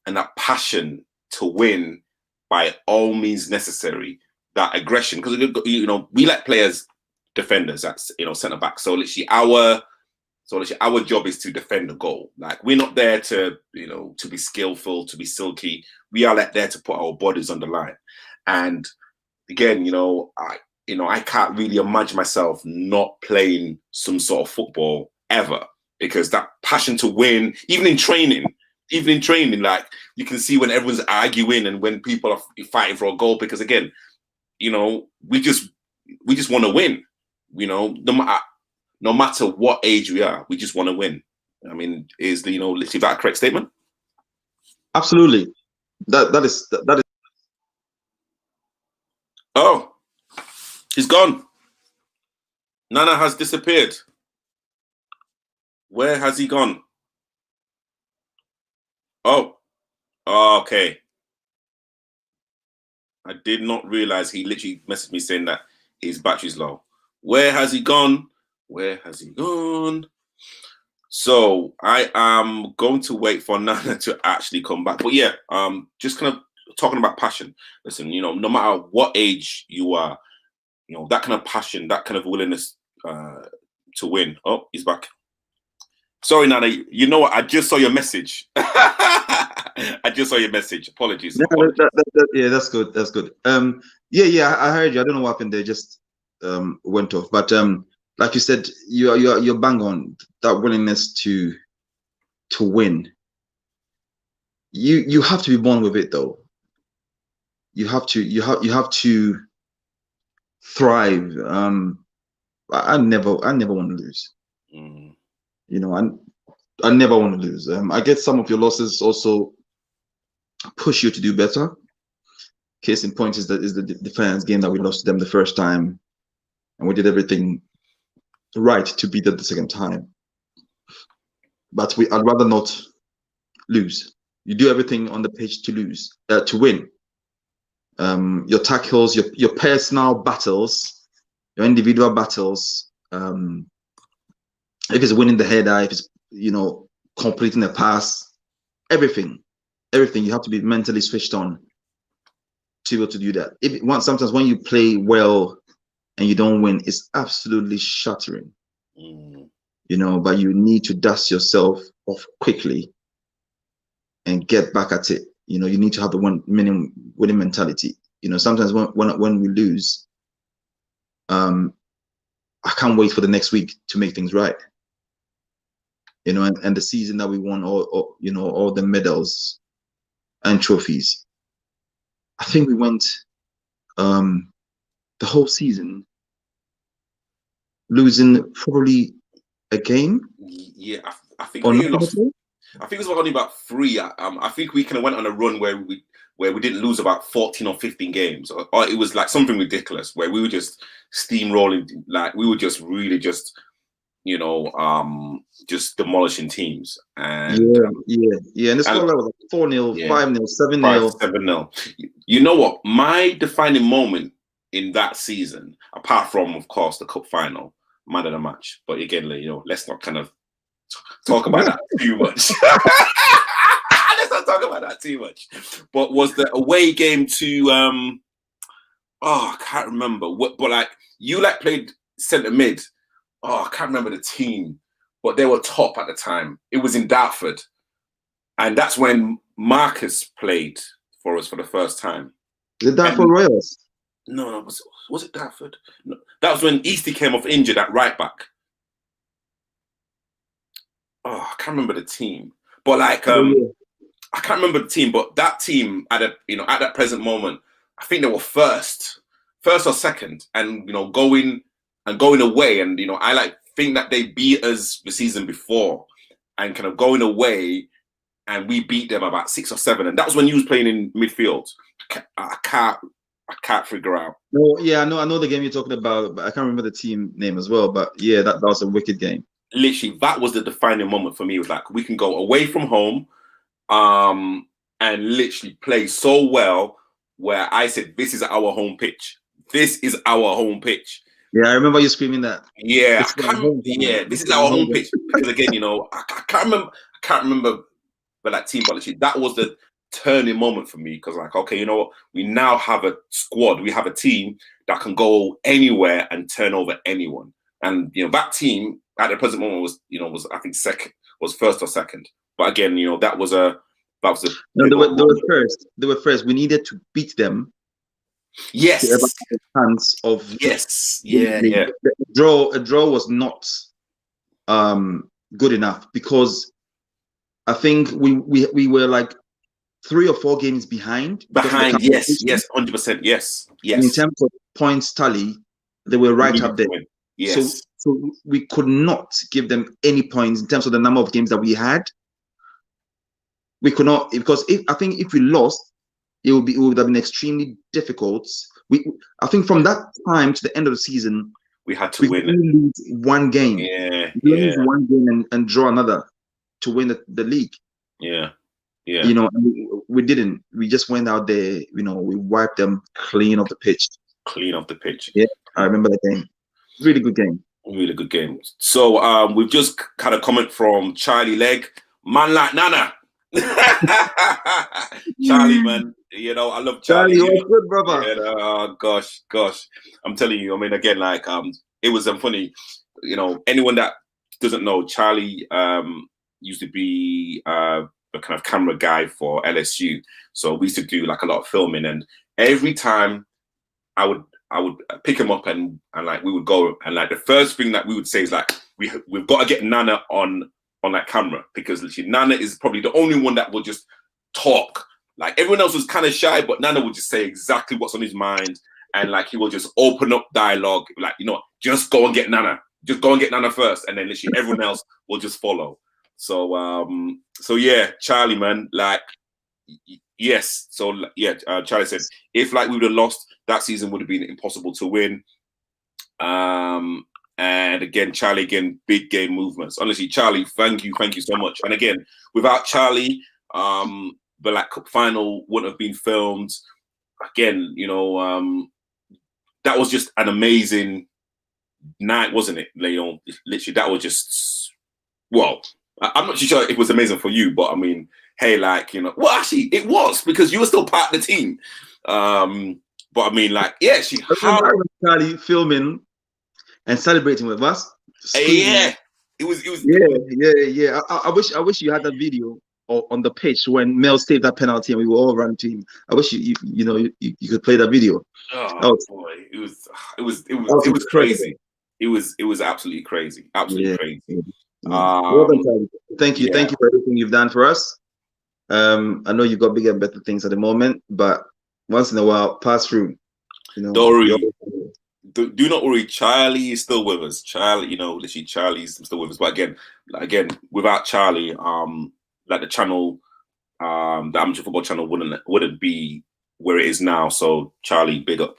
and that passion to win by all means necessary. That aggression, because we let players defenders, that's centre back. So literally our job is to defend the goal. Like we're not there to to be skillful, to be silky. We are there to put our bodies on the line. And again, I can't really imagine myself not playing some sort of football ever, because that passion to win, even in training, like you can see when everyone's arguing and when people are fighting for a goal, because again, we just want to win. No matter what age we are, we just want to win. I mean, is literally that a correct statement? Absolutely. That is. Oh, he's gone. Nana has disappeared. Where has he gone? Oh, okay. I did not realize he literally messaged me saying that his battery's low. Where has he gone? Where has he gone? So I am going to wait for Nana to actually come back. But yeah, just kind of talking about passion. Listen, no matter what age you are, that kind of passion, that kind of willingness to win. Oh, he's back. Sorry, Nana. You know what? I just saw your message. I just saw your message. Apologies. Yeah, that's good. That's good. Yeah, I heard you. I don't know what happened there. Just went off. But like you said, you're bang on. That willingness to win. You have to be born with it, though. You have to thrive. I never want to lose. Mm. You know, I never want to lose. I guess some of your losses also push you to do better. Case in point is the Defiance game that we lost to them the first time, and we did everything right to beat them the second time. But I'd rather not lose. You do everything on the pitch to win. Your tackles, your personal battles, your individual battles. If it's winning the header, if it's completing a pass, everything you have to be mentally switched on to be able to do that. Sometimes when you play well and you don't win, it's absolutely shattering. But you need to dust yourself off quickly and get back at it. You need to have the winning mentality. Sometimes when we lose, I can't wait for the next week to make things right. And the season that we won all the medals and trophies. I think we went the whole season losing probably a game. Yeah, I think we lost. I think it was only about 3. I think we kind of went on a run where we didn't lose about 14 or 15 games, or it was like something ridiculous where we were just steamrolling, like we were just really just just demolishing teams. And and the score was like 4-0, 5-0, 7-0. 7-0. You know what? My defining moment in that season, apart from of course the cup final, man of the match. But again, let's not kind of talk about that too much. Let's not talk about that too much. But was the away game to I can't remember what, but like you played centre mid. I can't remember the team, but they were top at the time. It was in Dartford, and that's when Marcus played for us for the first time. The Dartford Royals? No, was it Dartford? No, that was when Eastie came off injured at right back. I can't remember the team, but I can't remember the team. But that team at that present moment, I think they were first or second, and going away, and I think that they beat us the season before, and kind of going away, and we beat them about 6 or 7, and that was when you was playing in midfield. I can't figure out. No, yeah, I know the game you're talking about, but I can't remember the team name as well. But yeah, that was a wicked game. Literally, that was the defining moment for me. It was like we can go away from home, and literally play so well where I said, "This is our home pitch. This is our home pitch." Yeah, I remember you screaming that. Yeah, this is our home pitch. Because again, I can't remember that team, but literally, that was the turning moment for me. Because okay, you know what? We now have a squad. We have a team that can go anywhere and turn over anyone. And that team at the present moment was I think first or second. But again, they were first. They were first. We needed to beat them. Yes. To ever have a chance of yeah. A draw was not good enough, because I think we were like 3 or 4 games behind. Yes, 100%. Yes. In terms of points tally, they were right up there. Yes. So we could not give them any points in terms of the number of games that we had. We could not, because if we lost, it would have been extremely difficult. I think from that time to the end of the season, we had to win. Lose one game. Lose one game and draw another to win the league. Yeah. And we didn't. We just went out there. We wiped them clean off the pitch. Yeah, I remember the game. Really good game. Really good game. So we've just kind of comment from Charlie Legg, man like Nana. Charlie, man, I love Charlie. Charlie, what's good, brother? Gosh, I'm telling you. I mean, again, it was funny. Anyone that doesn't know, Charlie used to be the kind of camera guy for LSU. So we used to do a lot of filming, and every time I would pick him up and we would go, and the first thing that we would say is we've got to get Nana on that camera, because literally Nana is probably the only one that will just talk. Everyone else was kind of shy, but Nana would just say exactly what's on his mind, and like he will just open up dialogue, like, you know, just go and get Nana, just go and get Nana first, and then literally everyone else will just follow. So so yeah, Charlie, man, like, yes. So yeah, Charlie said if like we would have lost, that season would have been impossible to win. And again, Charlie, again, big game movements. Honestly, Charlie, thank you so much. And again, without Charlie, the like cup final wouldn't have been filmed. Again, you know, that was just an amazing night, wasn't it? You know, literally, that was just, well, I'm not too sure it was amazing for you, but I mean, hey, like, you know, well, actually, it was, because you were still part of the team. But I mean, like, yeah, Charlie filming and celebrating with us. Yeah, it was. Yeah. I wish you had that video on the pitch when Mel saved that penalty and we were all around team. I wish you could play that video. Oh boy, it was crazy. It was absolutely crazy. Absolutely crazy. Well done, thank you for everything you've done for us. I know you've got bigger and better things at the moment, but once in a while, pass through. You know, don't worry. Do not worry. Charlie is still with us. Charlie, you know, literally, Charlie's still with us. But again, without Charlie, like the channel, the Amateur Football Channel wouldn't be where it is now. So Charlie, big up.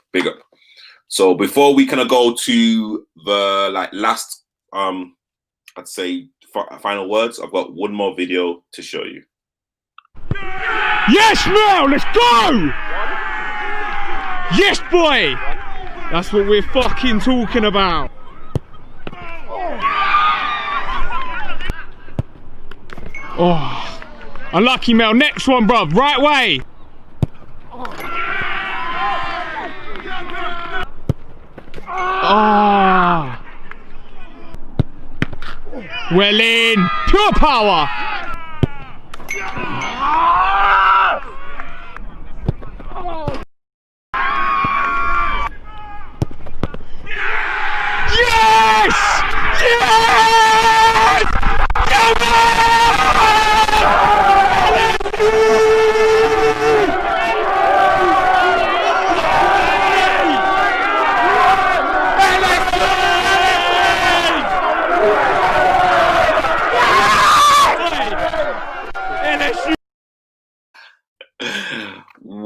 So before we kind of go to the like last, I'd say final words, I've got one more video to show you. Yes, Mel, let's go! Yes, boy! That's what we're fucking talking about. Oh, unlucky, Mel. Next one, bruv. Right way. Oh. Well in. Pure power. Yes! Yes! Come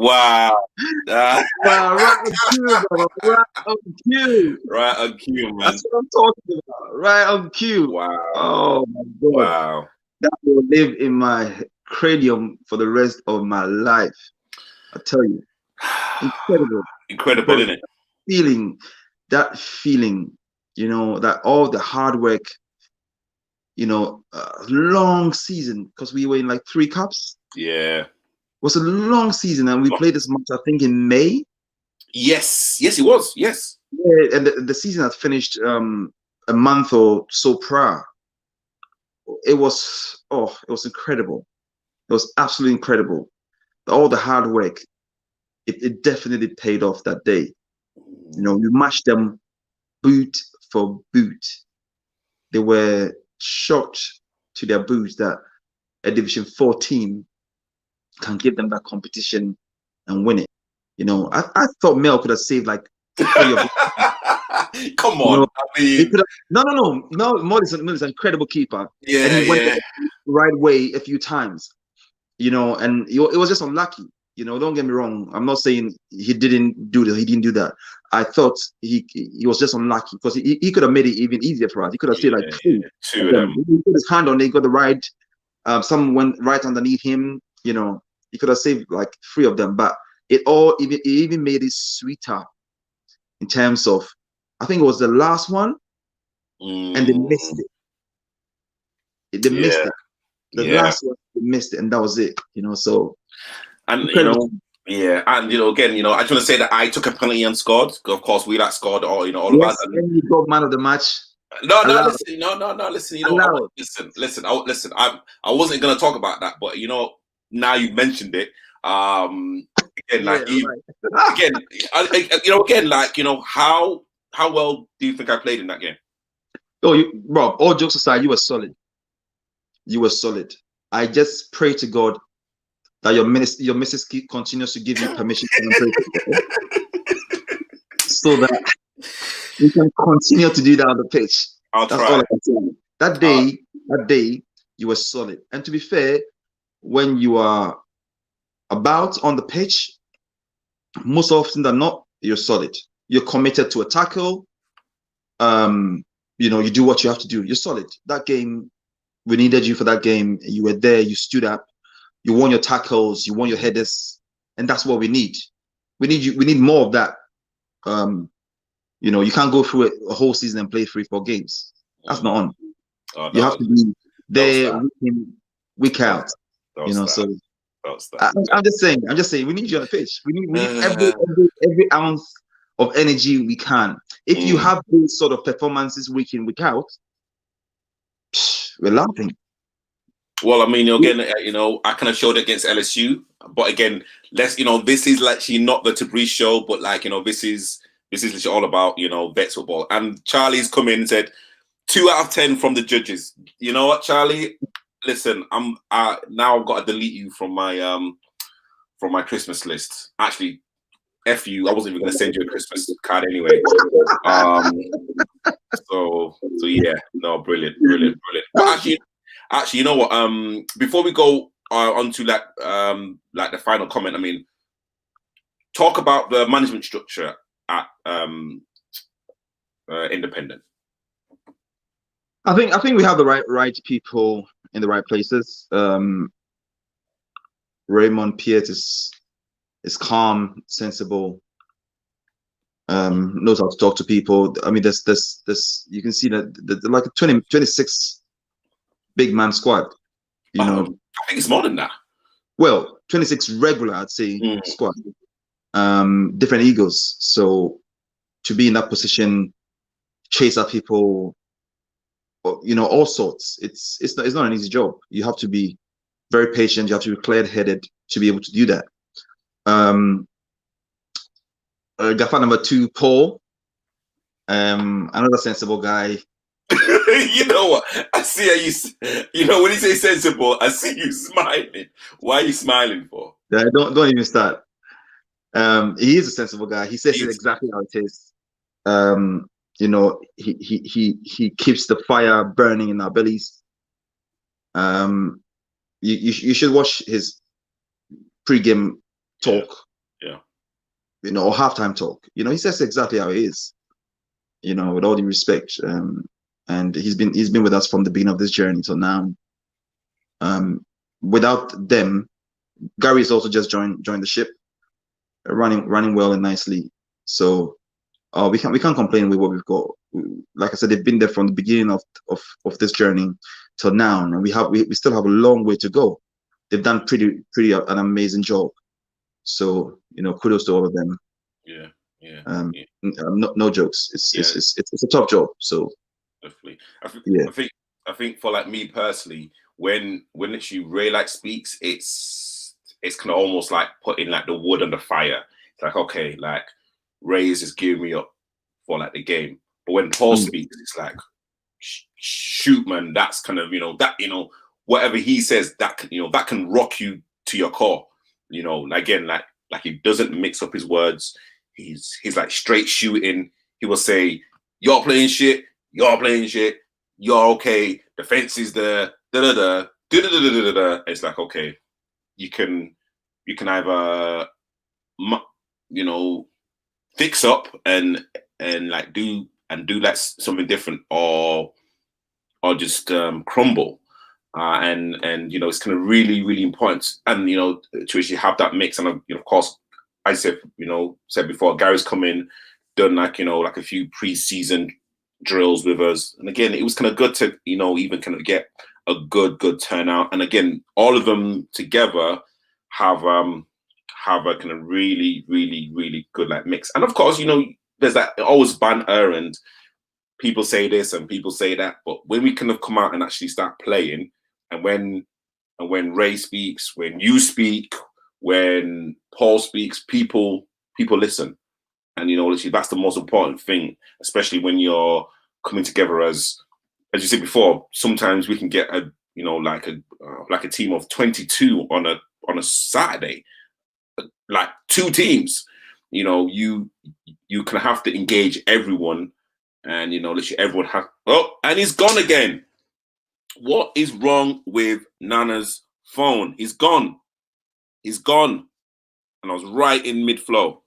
Wow. Right on cue, brother. Right on cue, man. That's what I'm talking about. Right on cue. Wow. Oh my God. Wow. That will live in my cranium for the rest of my life. I tell you. Incredible, isn't it? That feeling, you know, that all the hard work, you know, long season, because we were in like 3 cups. Yeah. It was a long season, and we played this match, I think, in May. Yes, it was. Yes. Yeah, and the season had finished a month or so prior. It was incredible. It was absolutely incredible. All the hard work, it definitely paid off that day. You know, we matched them boot for boot. They were shocked to their boots that a Division 4 team can give them that competition and win it. You know, I thought Mel could have saved like 3 of them. Come on. You know, no. Morrison is an incredible keeper. Yeah, and he went the right way a few times. You know, and it was just unlucky. You know, don't get me wrong. I'm not saying he didn't do that. He didn't do that. I thought he was just unlucky because he could have made it even easier for us. He could have said like 2 of them. He put his hand on it, got the right. Some went right underneath him. You know, he could have saved like 3 of them, but it even made it sweeter in terms of, I think it was the last one, and they missed it. They missed it. The last one, they missed it, and that was it. You know, so and incredible. You know, and you know, again, you know, I just want to say that I took a penalty and scored. Of course, we like scored, all you know, all of us. And you got man of the match. No, listen. You know, listen. I wasn't gonna talk about that, but you know, now you mentioned it. Again, like how well do you think I played in that game? Oh, Rob, all jokes aside, you were solid. You were solid. I just pray to God that your missus continues to give you permission to play. so that we can continue to do that on the pitch. I'll That's try. all I can say. That day, you were solid. And to be fair, when you are about on the pitch, most often than not, you're solid. You're committed to a tackle. You do what you have to do. You're solid. That game, we needed you for that game. You were there. You stood up. You won your tackles. You won your headers, and that's what we need. We need you. We need more of that. You can't go through a whole season and play 3-4 games. That's not on. Oh, You have to be there that. week in, week out. So I'm just saying. We need you on the pitch. We need every ounce of energy we can. If you have those sort of performances week in, week out, we're laughing. Well, I mean, again, I kind of showed it against LSU, but again, this is actually not the Tabriz show, but this is literally all about Vets football. And Charlie's come in and said 2 out of 10 from the judges. You know what, Charlie? Listen, now I've got to delete you from my Christmas list. Actually, F you. I wasn't even going to send you a Christmas card anyway. So yeah, no, brilliant. But actually, you know what? Before we go on to the final comment, I mean, talk about the management structure at Independent. I think we have the right people in the right places. Raymond Piet is calm, sensible, knows how to talk to people. I mean, there's you can see that like a 26 big man squad. I think it's more than that. Well, 26 regular, I'd say, squad. Different egos. So to be in that position, chase at people, all sorts. It's not an easy job. You have to be very patient. You have to be clear-headed to be able to do that. Gaffer number 2, Paul, another sensible guy. You know what? I see how you. When you say sensible, I see you smiling. Why are you smiling for? Yeah, don't even start. He is a sensible guy. He says it exactly how it is. He keeps the fire burning in our bellies. You should watch his pre-game talk. Yeah. Or halftime talk. He says exactly how it is. With all due respect. And he's been with us from the beginning of this journey till now. Without them, Gary has also just joined the ship, running well and nicely. So we can't complain with what we've got. Like I said, they've been there from the beginning of this journey till now, and we still have a long way to go. They've done pretty an amazing job. So kudos to all of them. Yeah. No jokes. It's a tough job. So definitely. I think for like me personally, when literally Ray speaks, it's kind of almost like putting like the wood on the fire. It's like, okay, like Ray is just gearing me up for like the game. But when Paul speaks, it's like, shoot, man, that's kind of whatever he says, that can rock you to your core. Again, like he doesn't mix up his words. He's like straight shooting. He will say, "You're playing shit. You're playing shit. You're okay. Defense is there. Da. It's like, okay, you can either fix up and like do like something different, or just crumble. And it's kind of really, really important. And to actually have that mix. And of course, I said before, Gary's come in, done like a few pre-season drills with us, and again, it was kind of good to even kind of get a good turnout. And again, all of them together have a kind of really, really, really good like mix. And of course, there's that always banter and people say this and people say that, but when we kind of come out and actually start playing, and when Ray speaks, when you speak, when Paul speaks, people listen. And literally that's the most important thing, especially when you're coming together as you said before. Sometimes we can get a team of 22 on a Saturday, like 2 teams, you know, you can have to engage everyone, and you know, literally everyone has. Oh, and he's gone again. What is wrong with Nana's phone? He's gone. He's gone. And I was right in mid flow.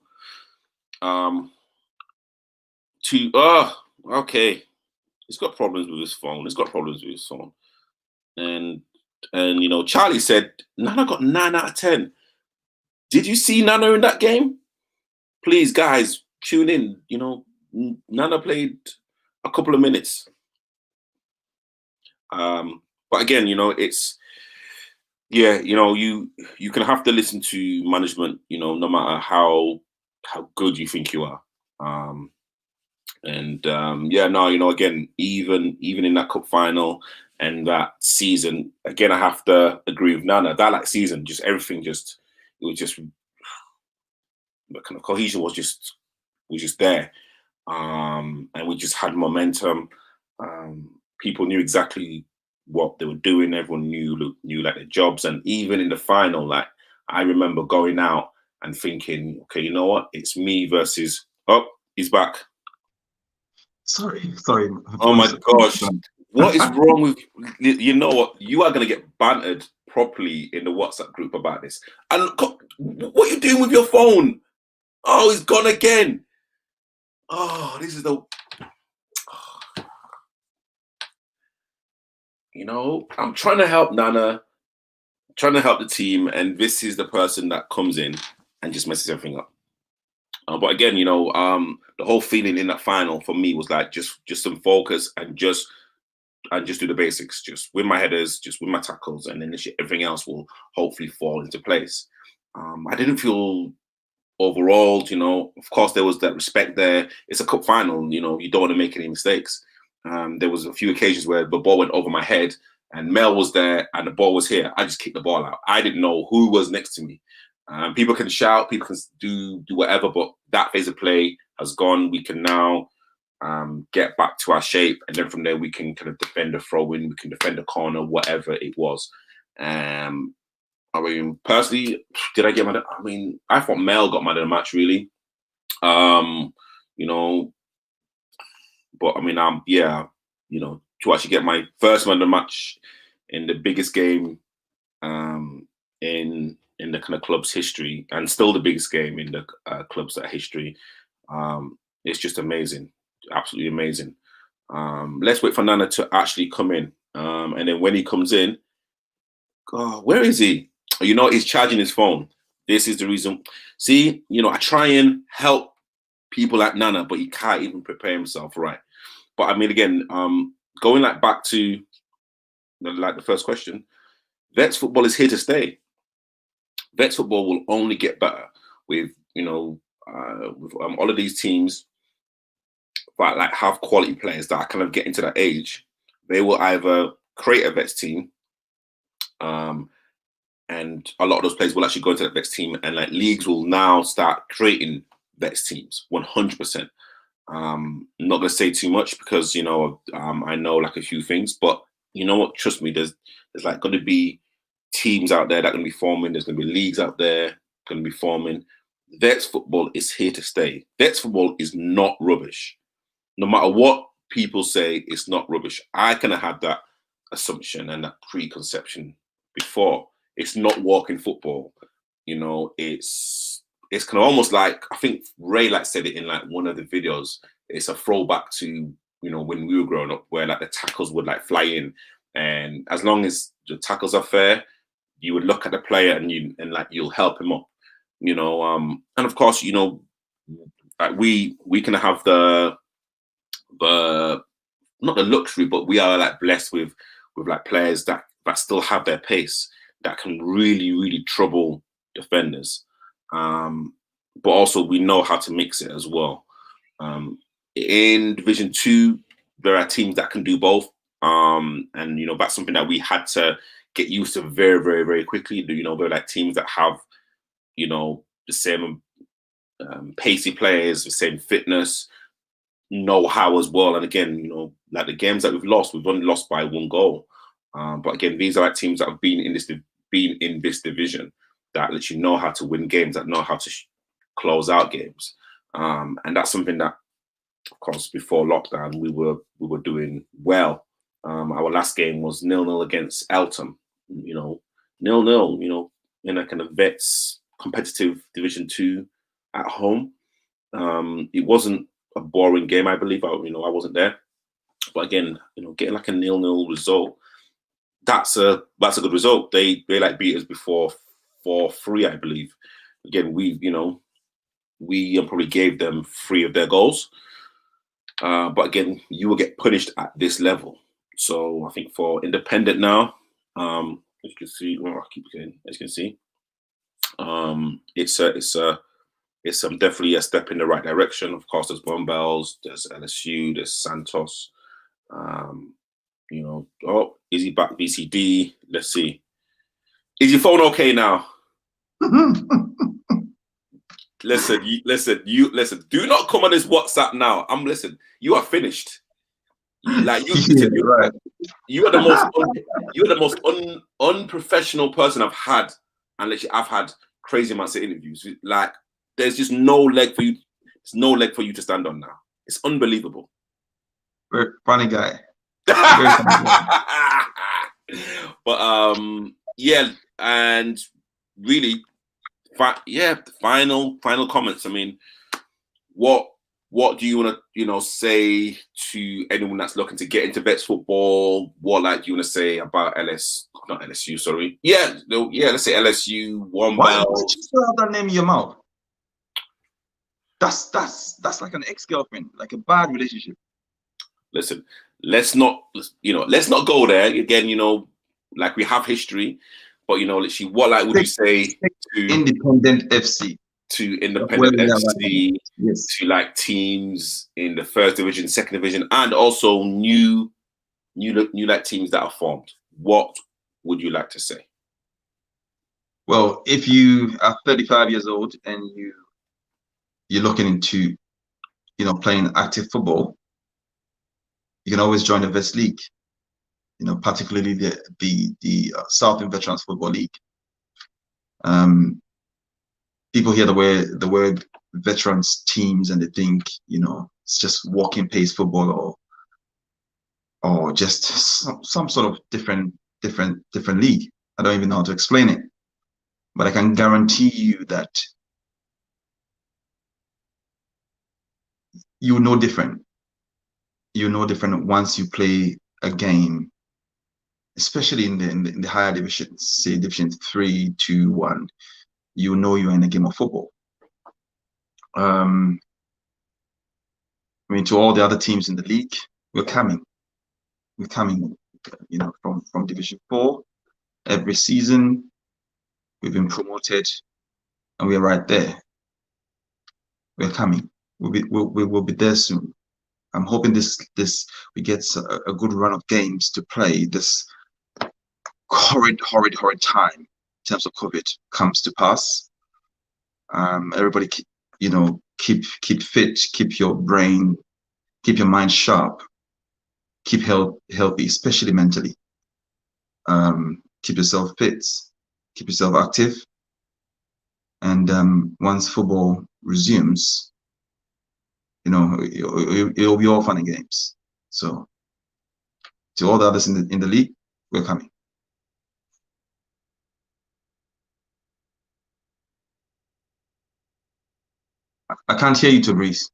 Okay. He's got problems with his phone. And you know, Charlie said Nana got 9 out of 10. Did you see Nana in that game? Please, guys, tune in. You know, Nana played a couple of minutes. But again, you know, it's you know, you can have to listen to management, you know, no matter how good you think you are. You know, again, even in that cup final and that season, again, I have to agree with Nana. That season, just everything, the kind of cohesion was just there, and we just had momentum. People knew exactly what they were doing. Everyone knew like their jobs, and even in the final, like I remember going out and thinking, okay, you know what? It's me versus. Oh, he's back. Sorry. Oh my gosh. What is wrong with you? Know what? You are going to get bantered properly in the WhatsApp group about this. And what are you doing with your phone? Oh, he's gone again. Oh, this is the. You know, I'm trying to help Nana, trying to help the team, and this is the person that comes in and just messes everything up. But again, you know, the whole feeling in that final for me was like just some focus and just do the basics, just win my headers, just win my tackles, and then everything else will hopefully fall into place. I didn't feel overawed, you know. Of course, there was that respect there. It's a cup final, you know. You don't want to make any mistakes. There was a few occasions where the ball went over my head, and Mel was there, and the ball was here. I just kicked the ball out. I didn't know who was next to me. People can shout, people can do whatever, but that phase of play has gone. We can now get back to our shape, and then from there we can kind of defend a throw-in, we can defend a corner, whatever it was. I mean, personally, did I get mad? I mean, I thought Mel got mad at the match, really. You know, but I mean, yeah, you know, to actually get my first man of the match in the biggest game in the kind of club's history, and still the biggest game in the club's history, it's just amazing, absolutely amazing. Let's wait for Nana to actually come in, and then when he comes in, where is he? You know, he's charging his phone. This is the reason. See, you know, I try and help people like Nana, but he can't even prepare himself right. But I mean, again, going like back to the first question, Vets football is here to stay. Vets football will only get better with, you know, with all of these teams that like have quality players that are kind of getting to that age. They will either create a Vets team, and a lot of those players will actually go into that Vets team, and like leagues will now start creating Vets teams 100%. I'm not going to say too much because, you know, I know like a few things, but you know what? Trust me, there's like going to be teams out there that are going to be forming. There's going to be leagues out there going to be forming. Vets football is here to stay. Vets football is not rubbish. No matter what people say, it's not rubbish. I kind of had that assumption and that preconception before. It's not walking football. You know, it's kind of almost like, I think Ray like said it in like one of the videos. It's a throwback to, you know, when we were growing up, where like the tackles would like fly in, and as long as the tackles are fair, you would look at the player and you'll help him up, you know. And of course, you know, like we can have the not the luxury, but we are like blessed with like players that still have their pace, that can really trouble defenders. But also we know how to mix it as well. In Division 2, there are teams that can do both. And you know, that's something that we had to get used to very quickly. You know, they're like teams that have, you know, the same pacey players, the same fitness, know-how as well. And again, you know, like the games that we've only lost by 1 goal. But again, these are like teams that have been in this division, that let you know how to win games, that know how to close out games, and that's something that, of course, before lockdown we were doing well. Our last game was 0-0 against Eltham. 0-0. In a kind of vets competitive Division 2 at home. It wasn't a boring game, I believe. I wasn't there, but again, getting like a 0-0 result, that's a good result. They like beat us before 4-3, I believe. Again, we probably gave them 3 of their goals, but again, you will get punished at this level. So I think for Independent now, as you can see, I keep going. As you can see, it's definitely a step in the right direction. Of course, there's Bombells, there's LSU, there's Santos. Is he back? BCD. Let's see. Is your phone okay now? Listen. Do not come on this WhatsApp now. You are finished. You are the most unprofessional person I've had, and literally I've had crazy amounts of interviews. Like, there's just no leg for you. There's no leg for you to stand on now. It's unbelievable. Very funny guy. But yeah, and really, final comments. I mean, what do you want to say to anyone that's looking to get into vets football? What do you want to say about let's say LSU. Why did you still have that name in your mouth? That's like an ex-girlfriend, like a bad relationship. Listen, let's not go there again. Like, we have history, but literally, what would you say to Independent FC? To Independent FC, yes. To teams in the first division, second division, and also new teams that are formed. What would you like to say? Well, if you are 35 years old and you're looking into playing active football, you can always join the Vets League. Particularly the Southern Veterans Football League. People hear the word veterans teams and they think it's just walking pace football or just some sort of different league. I don't even know how to explain it, but I can guarantee you that you know different. You know different once you play a game, especially in the higher divisions, say Division 3, 2, 1. You know you're in a game of football. I mean, to all the other teams in the league, we're coming. From Division 4. Every season, we've been promoted, and we're right there. We're coming. We will be there soon. I'm hoping we get a good run of games to play. This horrid time in terms of COVID comes to pass. Everybody keep fit, keep your mind sharp, keep healthy, especially mentally. Keep yourself fit, keep yourself active, and once football resumes, it'll be all fun and games. So to all the others in the league, we're coming. I can't hear you, Tabriz.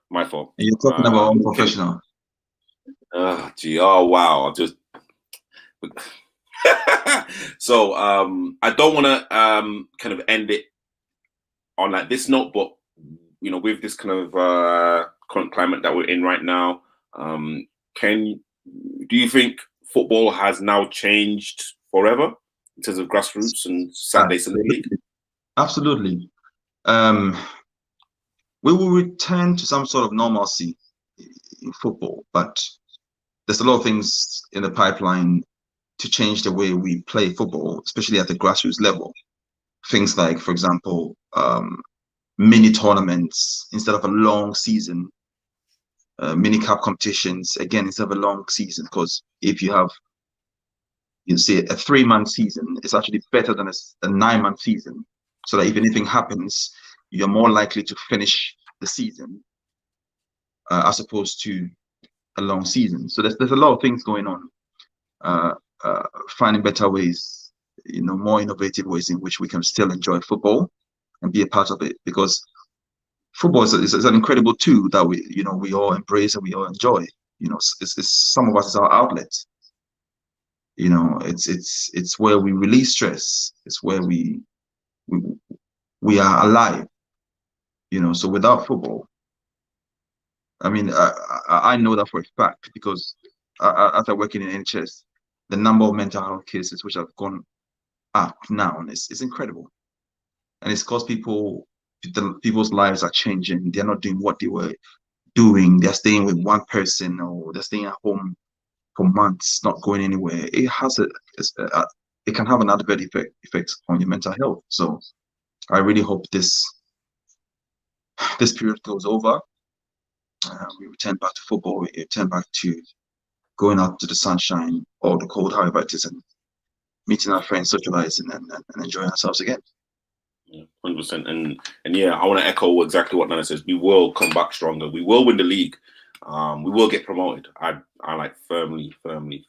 My fault. You're talking about unprofessional. Oh wow! I just so I don't want to kind of end it on this note, but with this kind of current climate that we're in right now, do you think football has now changed forever in terms of grassroots and Saturday Sunday League? Absolutely. We will return to some sort of normalcy in football, but there's a lot of things in the pipeline to change the way we play football, especially at the grassroots level. Things like, for example, mini tournaments instead of a long season, mini cup competitions, again, instead of a long season, because if you have You see, a 3-month season is actually better than a 9-month season. So that if anything happens, you're more likely to finish the season as opposed to a long season. So there's a lot of things going on. Finding better ways, more innovative ways in which we can still enjoy football and be a part of it, because football is an incredible tool that we all embrace and we all enjoy. It's some of us is our outlet. It's where we release stress. It's where we are alive. So without football, I mean, I know that for a fact, because after working in NHS, the number of mental health cases which have gone up now is incredible, and it's because people's lives are changing. They're not doing what they were doing. They're staying with one person, or they're staying at home for months, not going anywhere. It can have an adverse effect on your mental health. So I really hope this period goes over. We return back to football. We return back to going out to the sunshine or the cold, however it is, and meeting our friends, socializing, and enjoying ourselves again. 100%. And yeah, I want to echo exactly what Nana says. We will come back stronger. We will win the league. We will get promoted. I like firmly believe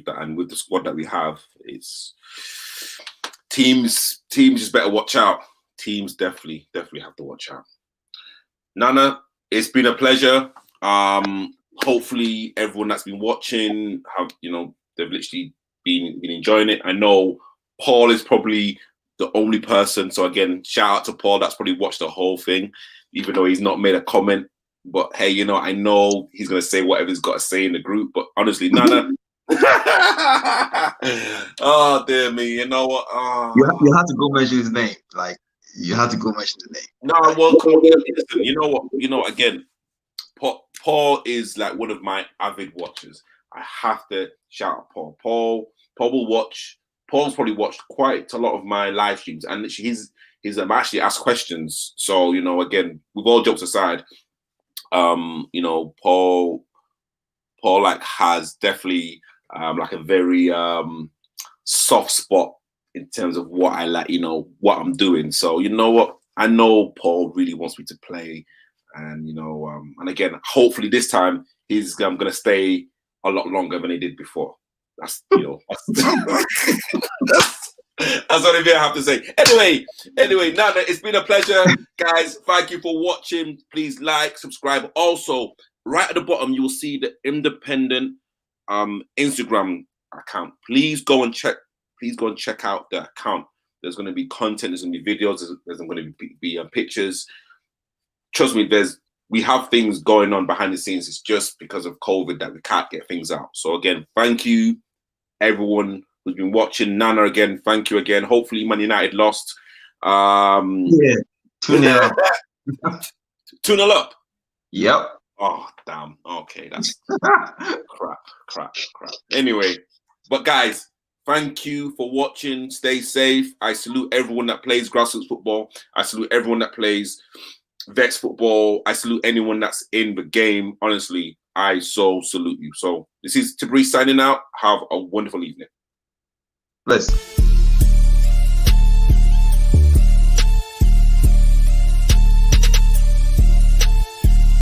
that. And with the squad that we have, it's teams just better watch out. Teams definitely have to watch out. Nana, it's been a pleasure. Hopefully everyone that's been watching they've literally been enjoying it. I know Paul is probably the only person, so again, shout out to Paul, that's probably watched the whole thing, even though he's not made a comment. But hey, I know he's gonna say whatever he's got to say in the group. But honestly, Nana, oh dear me, you know what? Oh. You had to go mention his name. Like, you had to go mention the name. No, well, come on, listen, you know what? Again, Paul is like one of my avid watchers. I have to shout out Paul. Paul will watch. Paul's probably watched quite a lot of my live streams, and he's actually asked questions. So again, with all jokes aside, Paul like has definitely like a very soft spot in terms of what I like, what I'm doing. So you know what? I know Paul really wants me to play, and and again, hopefully this time he's gonna stay a lot longer than he did before. That's that's all I have to say. Anyway, Nana, it's been a pleasure, guys. Thank you for watching. Please like, subscribe. Also, right at the bottom, you will see the Independent Instagram account. Please go and check out the account. There's going to be content. There's going to be videos. There's going to be pictures. Trust me, we have things going on behind the scenes. It's just because of COVID that we can't get things out. So again, thank you, everyone who's been watching. Nana, again, thank you again. Hopefully Man United lost. Yeah, 2-0 up. 2-0 up? Yep. Oh, damn. Okay, that's crap. Anyway, but guys, thank you for watching. Stay safe. I salute everyone that plays grassroots football. I salute everyone that plays Vex football. I salute anyone that's in the game. Honestly, I so salute you. So this is Tabriz signing out. Have a wonderful evening. Bless.